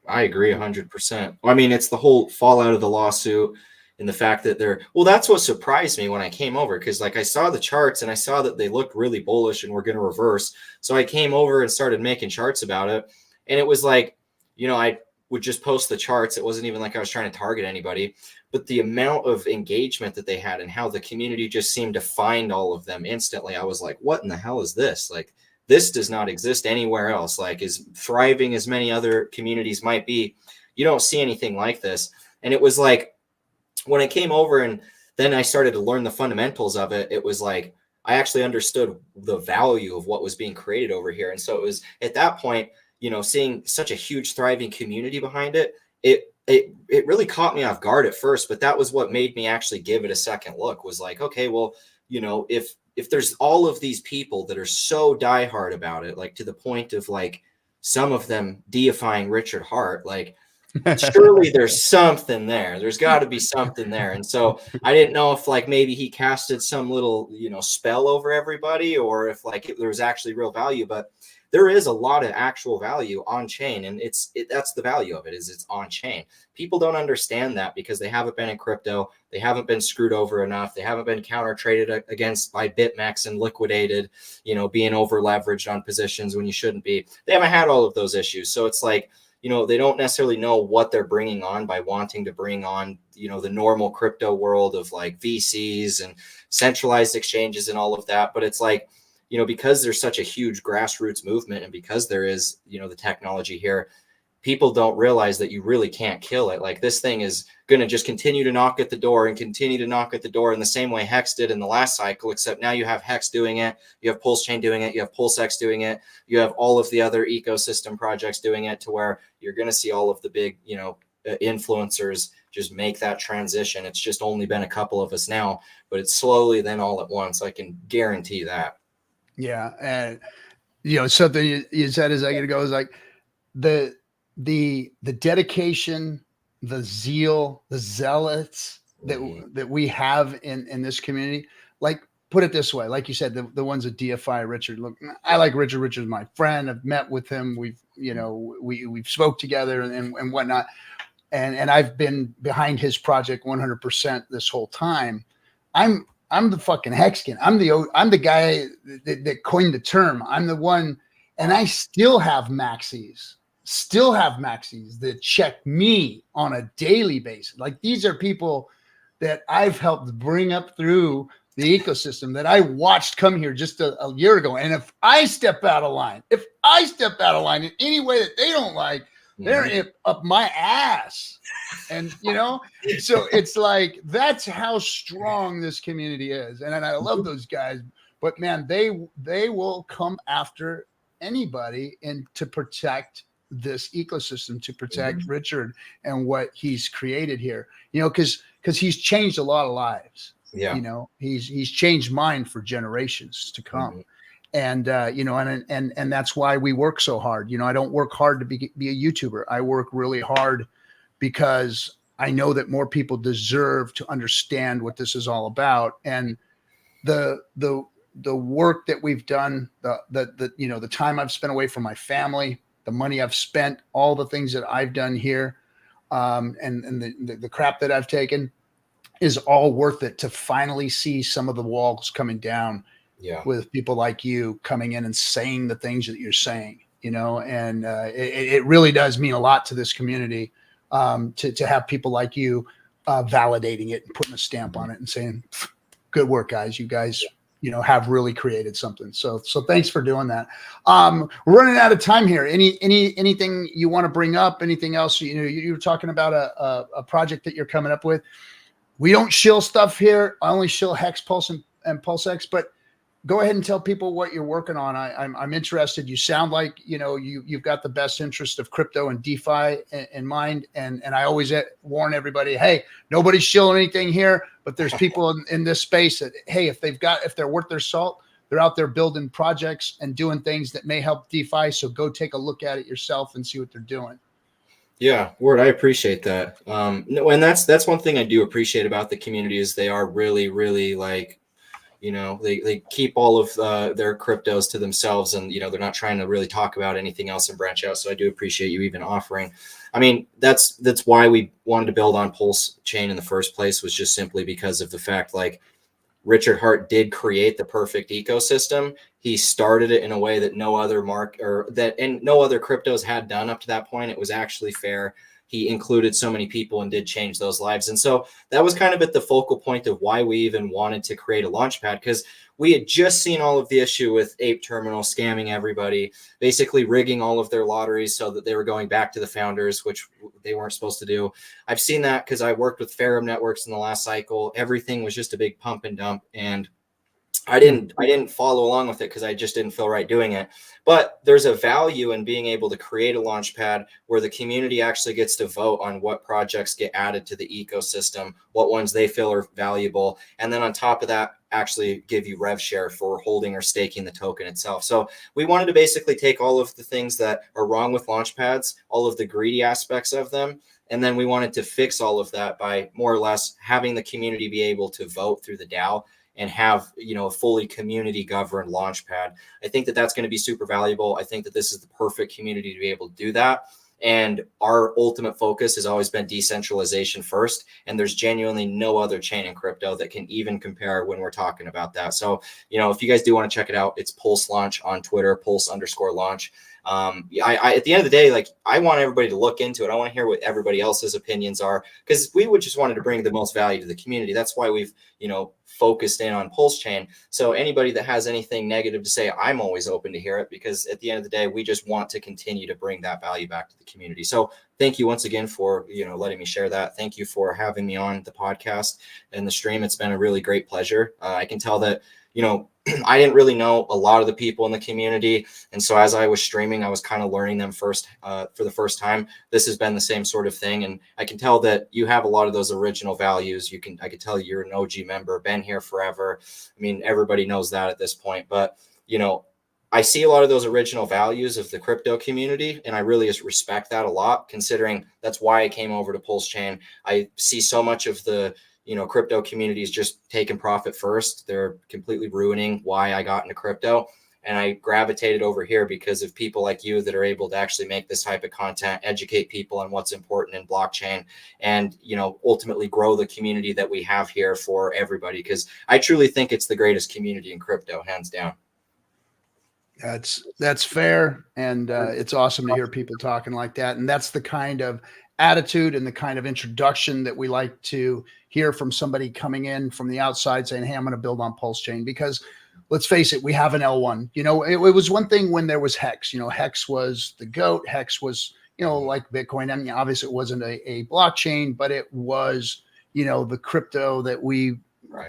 I agree 100%. I mean, it's the whole fallout of the lawsuit and the fact that that's what surprised me when I came over. Cause like I saw the charts and I saw that they looked really bullish and were going to reverse. So I came over and started making charts about it. And it was like, I would just post the charts. It wasn't even like I was trying to target anybody, but the amount of engagement that they had and how the community just seemed to find all of them instantly. I was like, what in the hell is this? Like, this does not exist anywhere else. Like, as thriving as many other communities might be, you don't see anything like this. And it was like, when I came over and then I started to learn the fundamentals of it, it was like, I actually understood the value of what was being created over here. And so it was at that point, seeing such a huge thriving community behind it, it really caught me off guard at first, but that was what made me actually give it a second look. Was like, okay, well, if there's all of these people that are so diehard about it, like to the point of like some of them deifying Richard Hart, like surely there's something there. There's got to be something there. And so I didn't know if like maybe he casted some little, spell over everybody, or if like there was actually real value, but there is a lot of actual value on chain. And that's the value of it, is it's on chain. People don't understand that because they haven't been in crypto. They haven't been screwed over enough. They haven't been counter traded against by BitMEX and liquidated, being over leveraged on positions when you shouldn't be. They haven't had all of those issues. So it's like, they don't necessarily know what they're bringing on by wanting to bring on, the normal crypto world of like VCs and centralized exchanges and all of that. But it's like, because there's such a huge grassroots movement, and because there is, the technology here, people don't realize that you really can't kill it. Like, this thing is going to just continue to knock at the door and continue to knock at the door in the same way Hex did in the last cycle, except now you have Hex doing it. You have PulseChain doing it. You have PulseX doing it. You have all of the other ecosystem projects doing it, to where you're going to see all of the big, influencers just make that transition. It's just only been a couple of us now, but it's slowly then all at once. I can guarantee that. Yeah. And, something you said is I got to go is like the dedication, the zeal, the zealots that we have in this community. Like, put it this way, like you said, the ones that deify Richard. Look, I like Richard. Richard's my friend. I've met with him. We've spoke together and whatnot. And I've been behind his project 100% this whole time. I'm the fucking Hexkin. I'm the guy that coined the term. I'm the one, and I still have maxis that check me on a daily basis. Like, these are people that I've helped bring up through the ecosystem, that I watched come here just a year ago. And if I step out of line in any way that they don't like, they're up my ass. And, so it's like, that's how strong this community is. And I love those guys, but man, they will come after anybody and to protect this ecosystem, to protect Richard and what he's created here, because he's changed a lot of lives. Yeah. He's changed mine for generations to come. And, and that's why we work so hard. I don't work hard to be a YouTuber. I work really hard because I know that more people deserve to understand what this is all about. And the work that we've done, the time I've spent away from my family, the money I've spent, all the things that I've done here, and the crap that I've taken is all worth it to finally see some of the walls coming down. Yeah, with people like you coming in and saying the things that you're saying, and it really does mean a lot to this community, to have people like you validating it and putting a stamp on it and saying, good work, guys. You guys, have really created something. So thanks for doing that. We're running out of time here. Anything you want to bring up? Anything else? You were talking about a project that you're coming up with. We don't shill stuff here. I only shill Hex, Pulse, and PulseX, but go ahead and tell people what you're working on. I'm interested. You sound like, you know, you've got the best interest of crypto and DeFi in mind. And I always warn everybody, hey, nobody's shilling anything here, but there's people in this space that, hey, if they're worth their salt, they're out there building projects and doing things that may help DeFi. So go take a look at it yourself and see what they're doing. Yeah, word. I appreciate that. No, and that's one thing I do appreciate about the community is they are really, really like, you know, they keep all of their cryptos to themselves, and, you know, they're not trying to really talk about anything else and branch out. So I do appreciate you even offering. I mean, that's why we wanted to build on PulseChain in the first place, was just simply because of the fact, like, Richard Hart did create the perfect ecosystem. He started it in a way that no other no other cryptos had done up to that point. It was actually fair. He included so many people and did change those lives. And so that was kind of at the focal point of why we even wanted to create a launchpad, because we had just seen all of the issue with Ape Terminal scamming everybody, basically rigging all of their lotteries so that they were going back to the founders, which they weren't supposed to do. I've seen that because I worked with Ferrum Networks in the last cycle. Everything was just a big pump and dump. And I didn't follow along with it because I just didn't feel right doing it. But there's a value in being able to create a launchpad where the community actually gets to vote on what projects get added to the ecosystem, what ones they feel are valuable. And then on top of that, actually give you rev share for holding or staking the token itself. So we wanted to basically take all of the things that are wrong with launchpads, all of the greedy aspects of them, and then we wanted to fix all of that by more or less having the community be able to vote through the DAO and have, you know, a fully community governed launchpad. I think that that's going to be super valuable. I think that this is the perfect community to be able to do that. And our ultimate focus has always been decentralization first. And there's genuinely no other chain in crypto that can even compare when we're talking about that. So, you know, if you guys do want to check it out, it's Pulse Launch on Twitter, Pulse_launch. I at the end of the day, like, I want everybody to look into it. I want to hear what everybody else's opinions are, because we would just wanted to bring the most value to the community. That's why we've, you know, focused in on PulseChain. So anybody that has anything negative to say, I'm always open to hear it, because at the end of the day, we just want to continue to bring that value back to the community. So thank you once again for, you know, letting me share that. Thank you for having me on the podcast and the stream. It's been a really great pleasure. I can tell that, you know, I didn't really know a lot of the people in the community. And so as I was streaming, I was kind of learning them for the first time. This has been the same sort of thing. And I can tell that you have a lot of those original values. I can tell you're an OG member, been here forever. I mean, everybody knows that at this point, but, you know, I see a lot of those original values of the crypto community, and I really respect that a lot, considering that's why I came over to PulseChain. I see so much of the, you know, crypto community is just taking profit first. They're completely ruining why I got into crypto. And I gravitated over here because of people like you that are able to actually make this type of content, educate people on what's important in blockchain, and, you know, ultimately grow the community that we have here for everybody. Because I truly think it's the greatest community in crypto, hands down. That's fair. And it's awesome to hear people talking like that. And that's the kind of attitude and the kind of introduction that we like to hear from somebody coming in from the outside saying, hey, I'm going to build on PulseChain. Because let's face it, we have an L1. You know, it was one thing when there was Hex. You know, Hex was the GOAT. Hex was, you know, like Bitcoin. I mean, obviously it wasn't a blockchain, but it was, you know, the crypto that we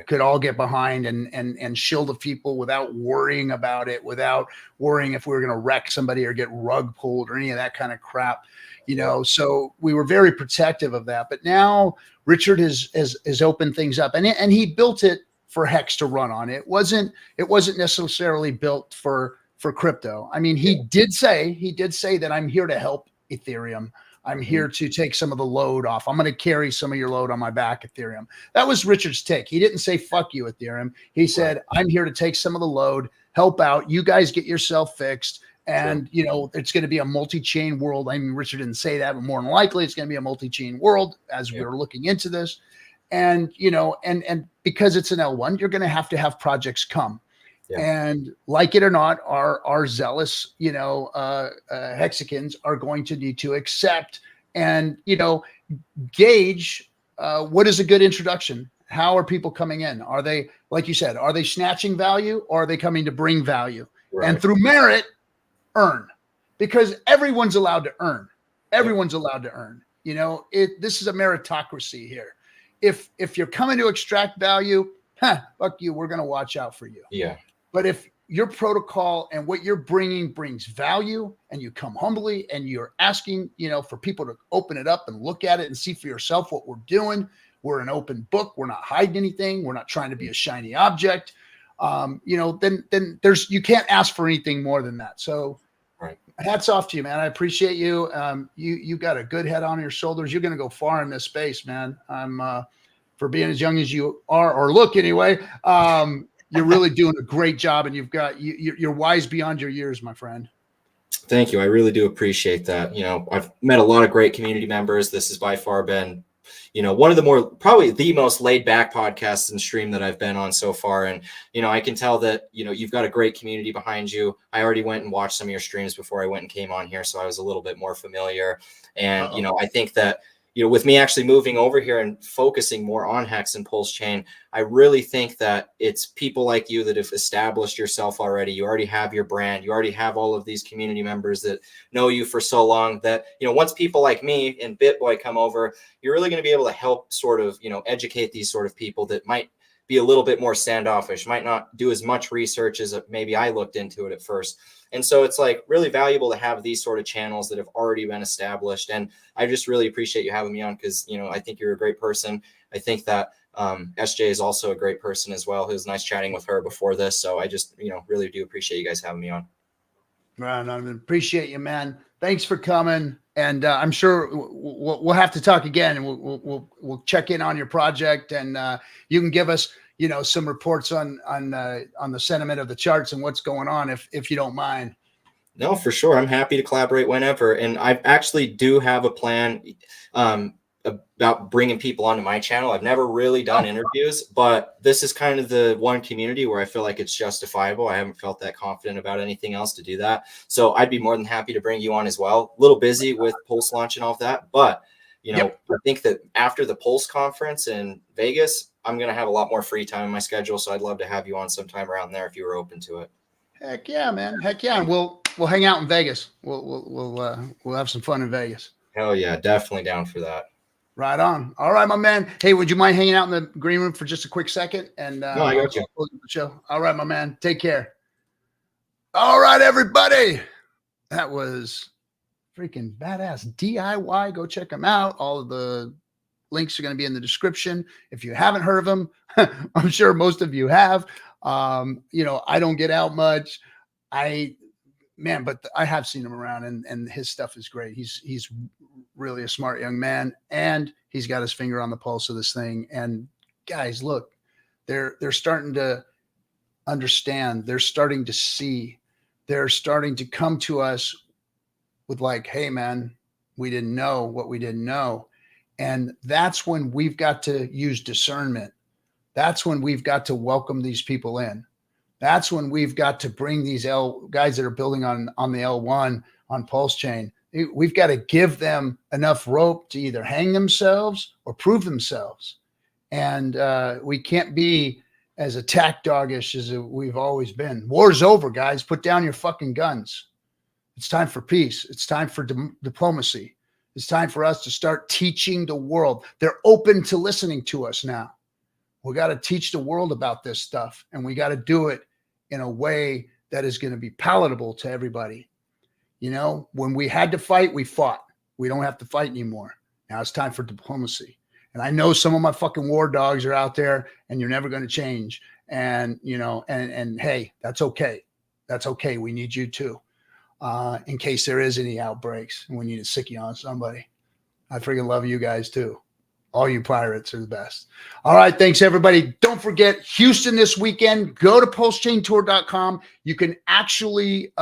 could all get behind and shield the people without worrying about it, without worrying if we were going to wreck somebody or get rug pulled or any of that kind of crap, you know. So we were very protective of that. But now Richard has opened things up, and he built it for Hex to run on. It wasn't necessarily built for crypto. I mean, he did say that I'm here to help Ethereum. I'm here to take some of the load off. I'm going to carry some of your load on my back, Ethereum. That was Richard's take. He didn't say, fuck you, Ethereum. He said, I'm here to take some of the load, help out. You guys get yourself fixed. And, you know, it's going to be a multi-chain world. I mean, Richard didn't say that, but more than likely it's going to be a multi-chain world as we're looking into this. And, you know, and because it's an L1, you're going to have projects come. And like it or not, our zealous, you know, hexicans are going to need to accept and, you know, gauge what is a good introduction. How are people coming in? Are they, like you said, are they snatching value, or are they coming to bring value? And through merit, earn, because everyone's allowed to earn. Everyone's allowed to earn. You know, this is a meritocracy here. If you're coming to extract value, fuck you, we're going to watch out for you. Yeah. But if your protocol and what you're bringing brings value, and you come humbly and you're asking, for people to open it up and look at it and see for yourself what we're doing. We're an open book. We're not hiding anything. We're not trying to be a shiny object. Then you can't ask for anything more than that. So Right. Hats off to you, man. I appreciate you. You got a good head on your shoulders. You're going to go far in this space, man. For being as young as you are, or look anyway, you're really doing a great job, and you're wise beyond your years, my friend. Thank you. I really do appreciate that. I've met a lot of great community members. This has by far been, one of the probably the most laid back podcasts and stream that I've been on so far. And, I can tell that, you've got a great community behind you. I already went and watched some of your streams before I went and came on here. So I was a little bit more familiar. And, I think that, with me actually moving over here and focusing more on Hex and PulseChain, I really think that it's people like you that have established yourself already. You already have your brand. You already have all of these community members that know you for so long that, once people like me and BitBoy come over, you're really going to be able to help sort of, educate these sort of people that might be a little bit more standoffish, might not do as much research as maybe I looked into it at first. And so it's like really valuable to have these sort of channels that have already been established. And I just really appreciate you having me on because, I think you're a great person. I think that SJ is also a great person as well. It was nice chatting with her before this. So I just, really do appreciate you guys having me on. Right. I appreciate you, man. Thanks for coming. And I'm sure we'll have to talk again, and we'll check in on your project, and you can give us, some reports on the sentiment of the charts and what's going on, if you don't mind. No, for sure. I'm happy to collaborate whenever. And I actually do have a plan about bringing people onto my channel. I've never really done interviews, but this is kind of the one community where I feel like it's justifiable. I haven't felt that confident about anything else to do that. So I'd be more than happy to bring you on as well. A little busy with Pulse launch and all of that, but I think that after the Pulse conference in Vegas, I'm going to have a lot more free time in my schedule. So I'd love to have you on sometime around there if you were open to it. Heck yeah, man. Heck yeah. We'll hang out in Vegas. We'll have some fun in Vegas. Hell yeah. Definitely down for that. Right on. All right, my man. Hey, would you mind hanging out in the green room for just a quick second? And no, I got you. Show. All right, my man. Take care. All right, everybody. That was freaking badass. D.I.Y. Go check them out. All of the links are going to be in the description. If you haven't heard of them, I'm sure most of you have. I don't get out much. But I have seen him around, and his stuff is great. He's really a smart young man, and he's got his finger on the pulse of this thing. And guys, look, they're starting to understand. They're starting to see. They're starting to come to us with like, hey, man, we didn't know what we didn't know. And that's when we've got to use discernment. That's when we've got to welcome these people in. That's when we've got to bring these guys that are building on the L1 on PulseChain. We've got to give them enough rope to either hang themselves or prove themselves. And we can't be as attack doggish as we've always been. War's over, guys. Put down your fucking guns. It's time for peace. It's time for diplomacy. It's time for us to start teaching the world. They're open to listening to us now. We got to teach the world about this stuff, and we got to do it in a way that is going to be palatable to everybody. When we had to fight, we fought. We don't have to fight anymore. Now it's time for diplomacy. And I know some of my fucking war dogs are out there, and you're never going to change. And, and hey, that's okay. That's okay. We need you too. In case there is any outbreaks and we need to sick you on somebody. I freaking love you guys too. All you pirates are the best. All right. Thanks, everybody. Don't forget Houston this weekend. Go to PulseChainTour.com. You can actually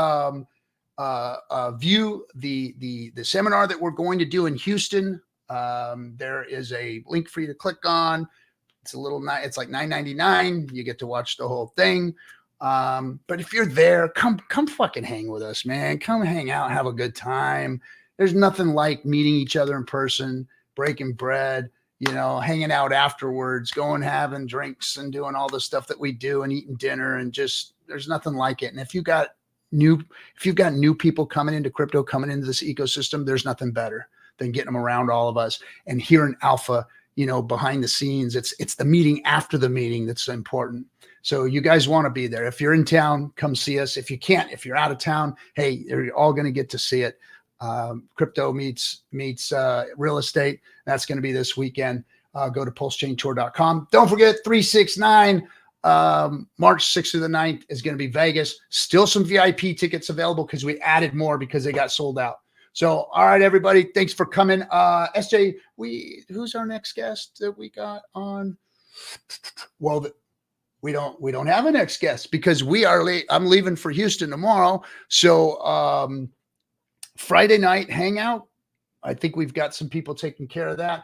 view the seminar that we're going to do in Houston. There is a link for you to click on. It's it's like $9.99. You get to watch the whole thing. But if you're there, come fucking hang with us, man. Come hang out, have a good time. There's nothing like meeting each other in person, breaking bread, hanging out afterwards, going having drinks and doing all the stuff that we do and eating dinner, and just there's nothing like it. And if you've got new people coming into crypto, coming into this ecosystem, there's nothing better than getting them around all of us and hearing alpha, behind the scenes. It's the meeting after the meeting that's important. So you guys want to be there. If you're in town, come see us. If you can't, if you're out of town, hey, you're all going to get to see it. Crypto meets real estate. That's going to be this weekend. Go to PulseChainTour.com. Don't forget 369 March 6th through the 9th is going to be Vegas. Still some VIP tickets available because we added more because they got sold out. So, all right, everybody, thanks for coming. SJ, who's our next guest that we got on? Well, we don't have a next guest because we are late. I'm leaving for Houston tomorrow. So, Friday night hangout. I think we've got some people taking care of that.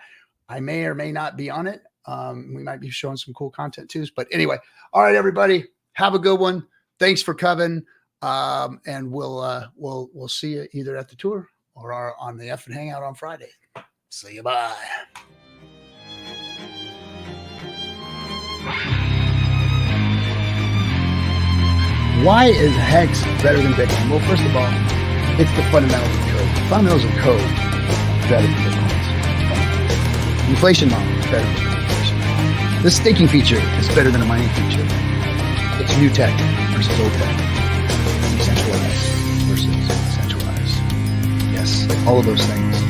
I may or may not be on it. We might be showing some cool content too. But anyway, all right, everybody, have a good one. Thanks for coming. And we'll see you either at the tour or on the F and Hangout on Friday. See you. Bye. Why is Hex better than Bitcoin? Well, first of all, it's the fundamentals of code. The fundamentals of code are better than Bitcoin. Inflation model is better than inflation. The staking feature is better than a mining feature. It's new tech versus old tech. Decentralized versus centralized. Yes, all of those things.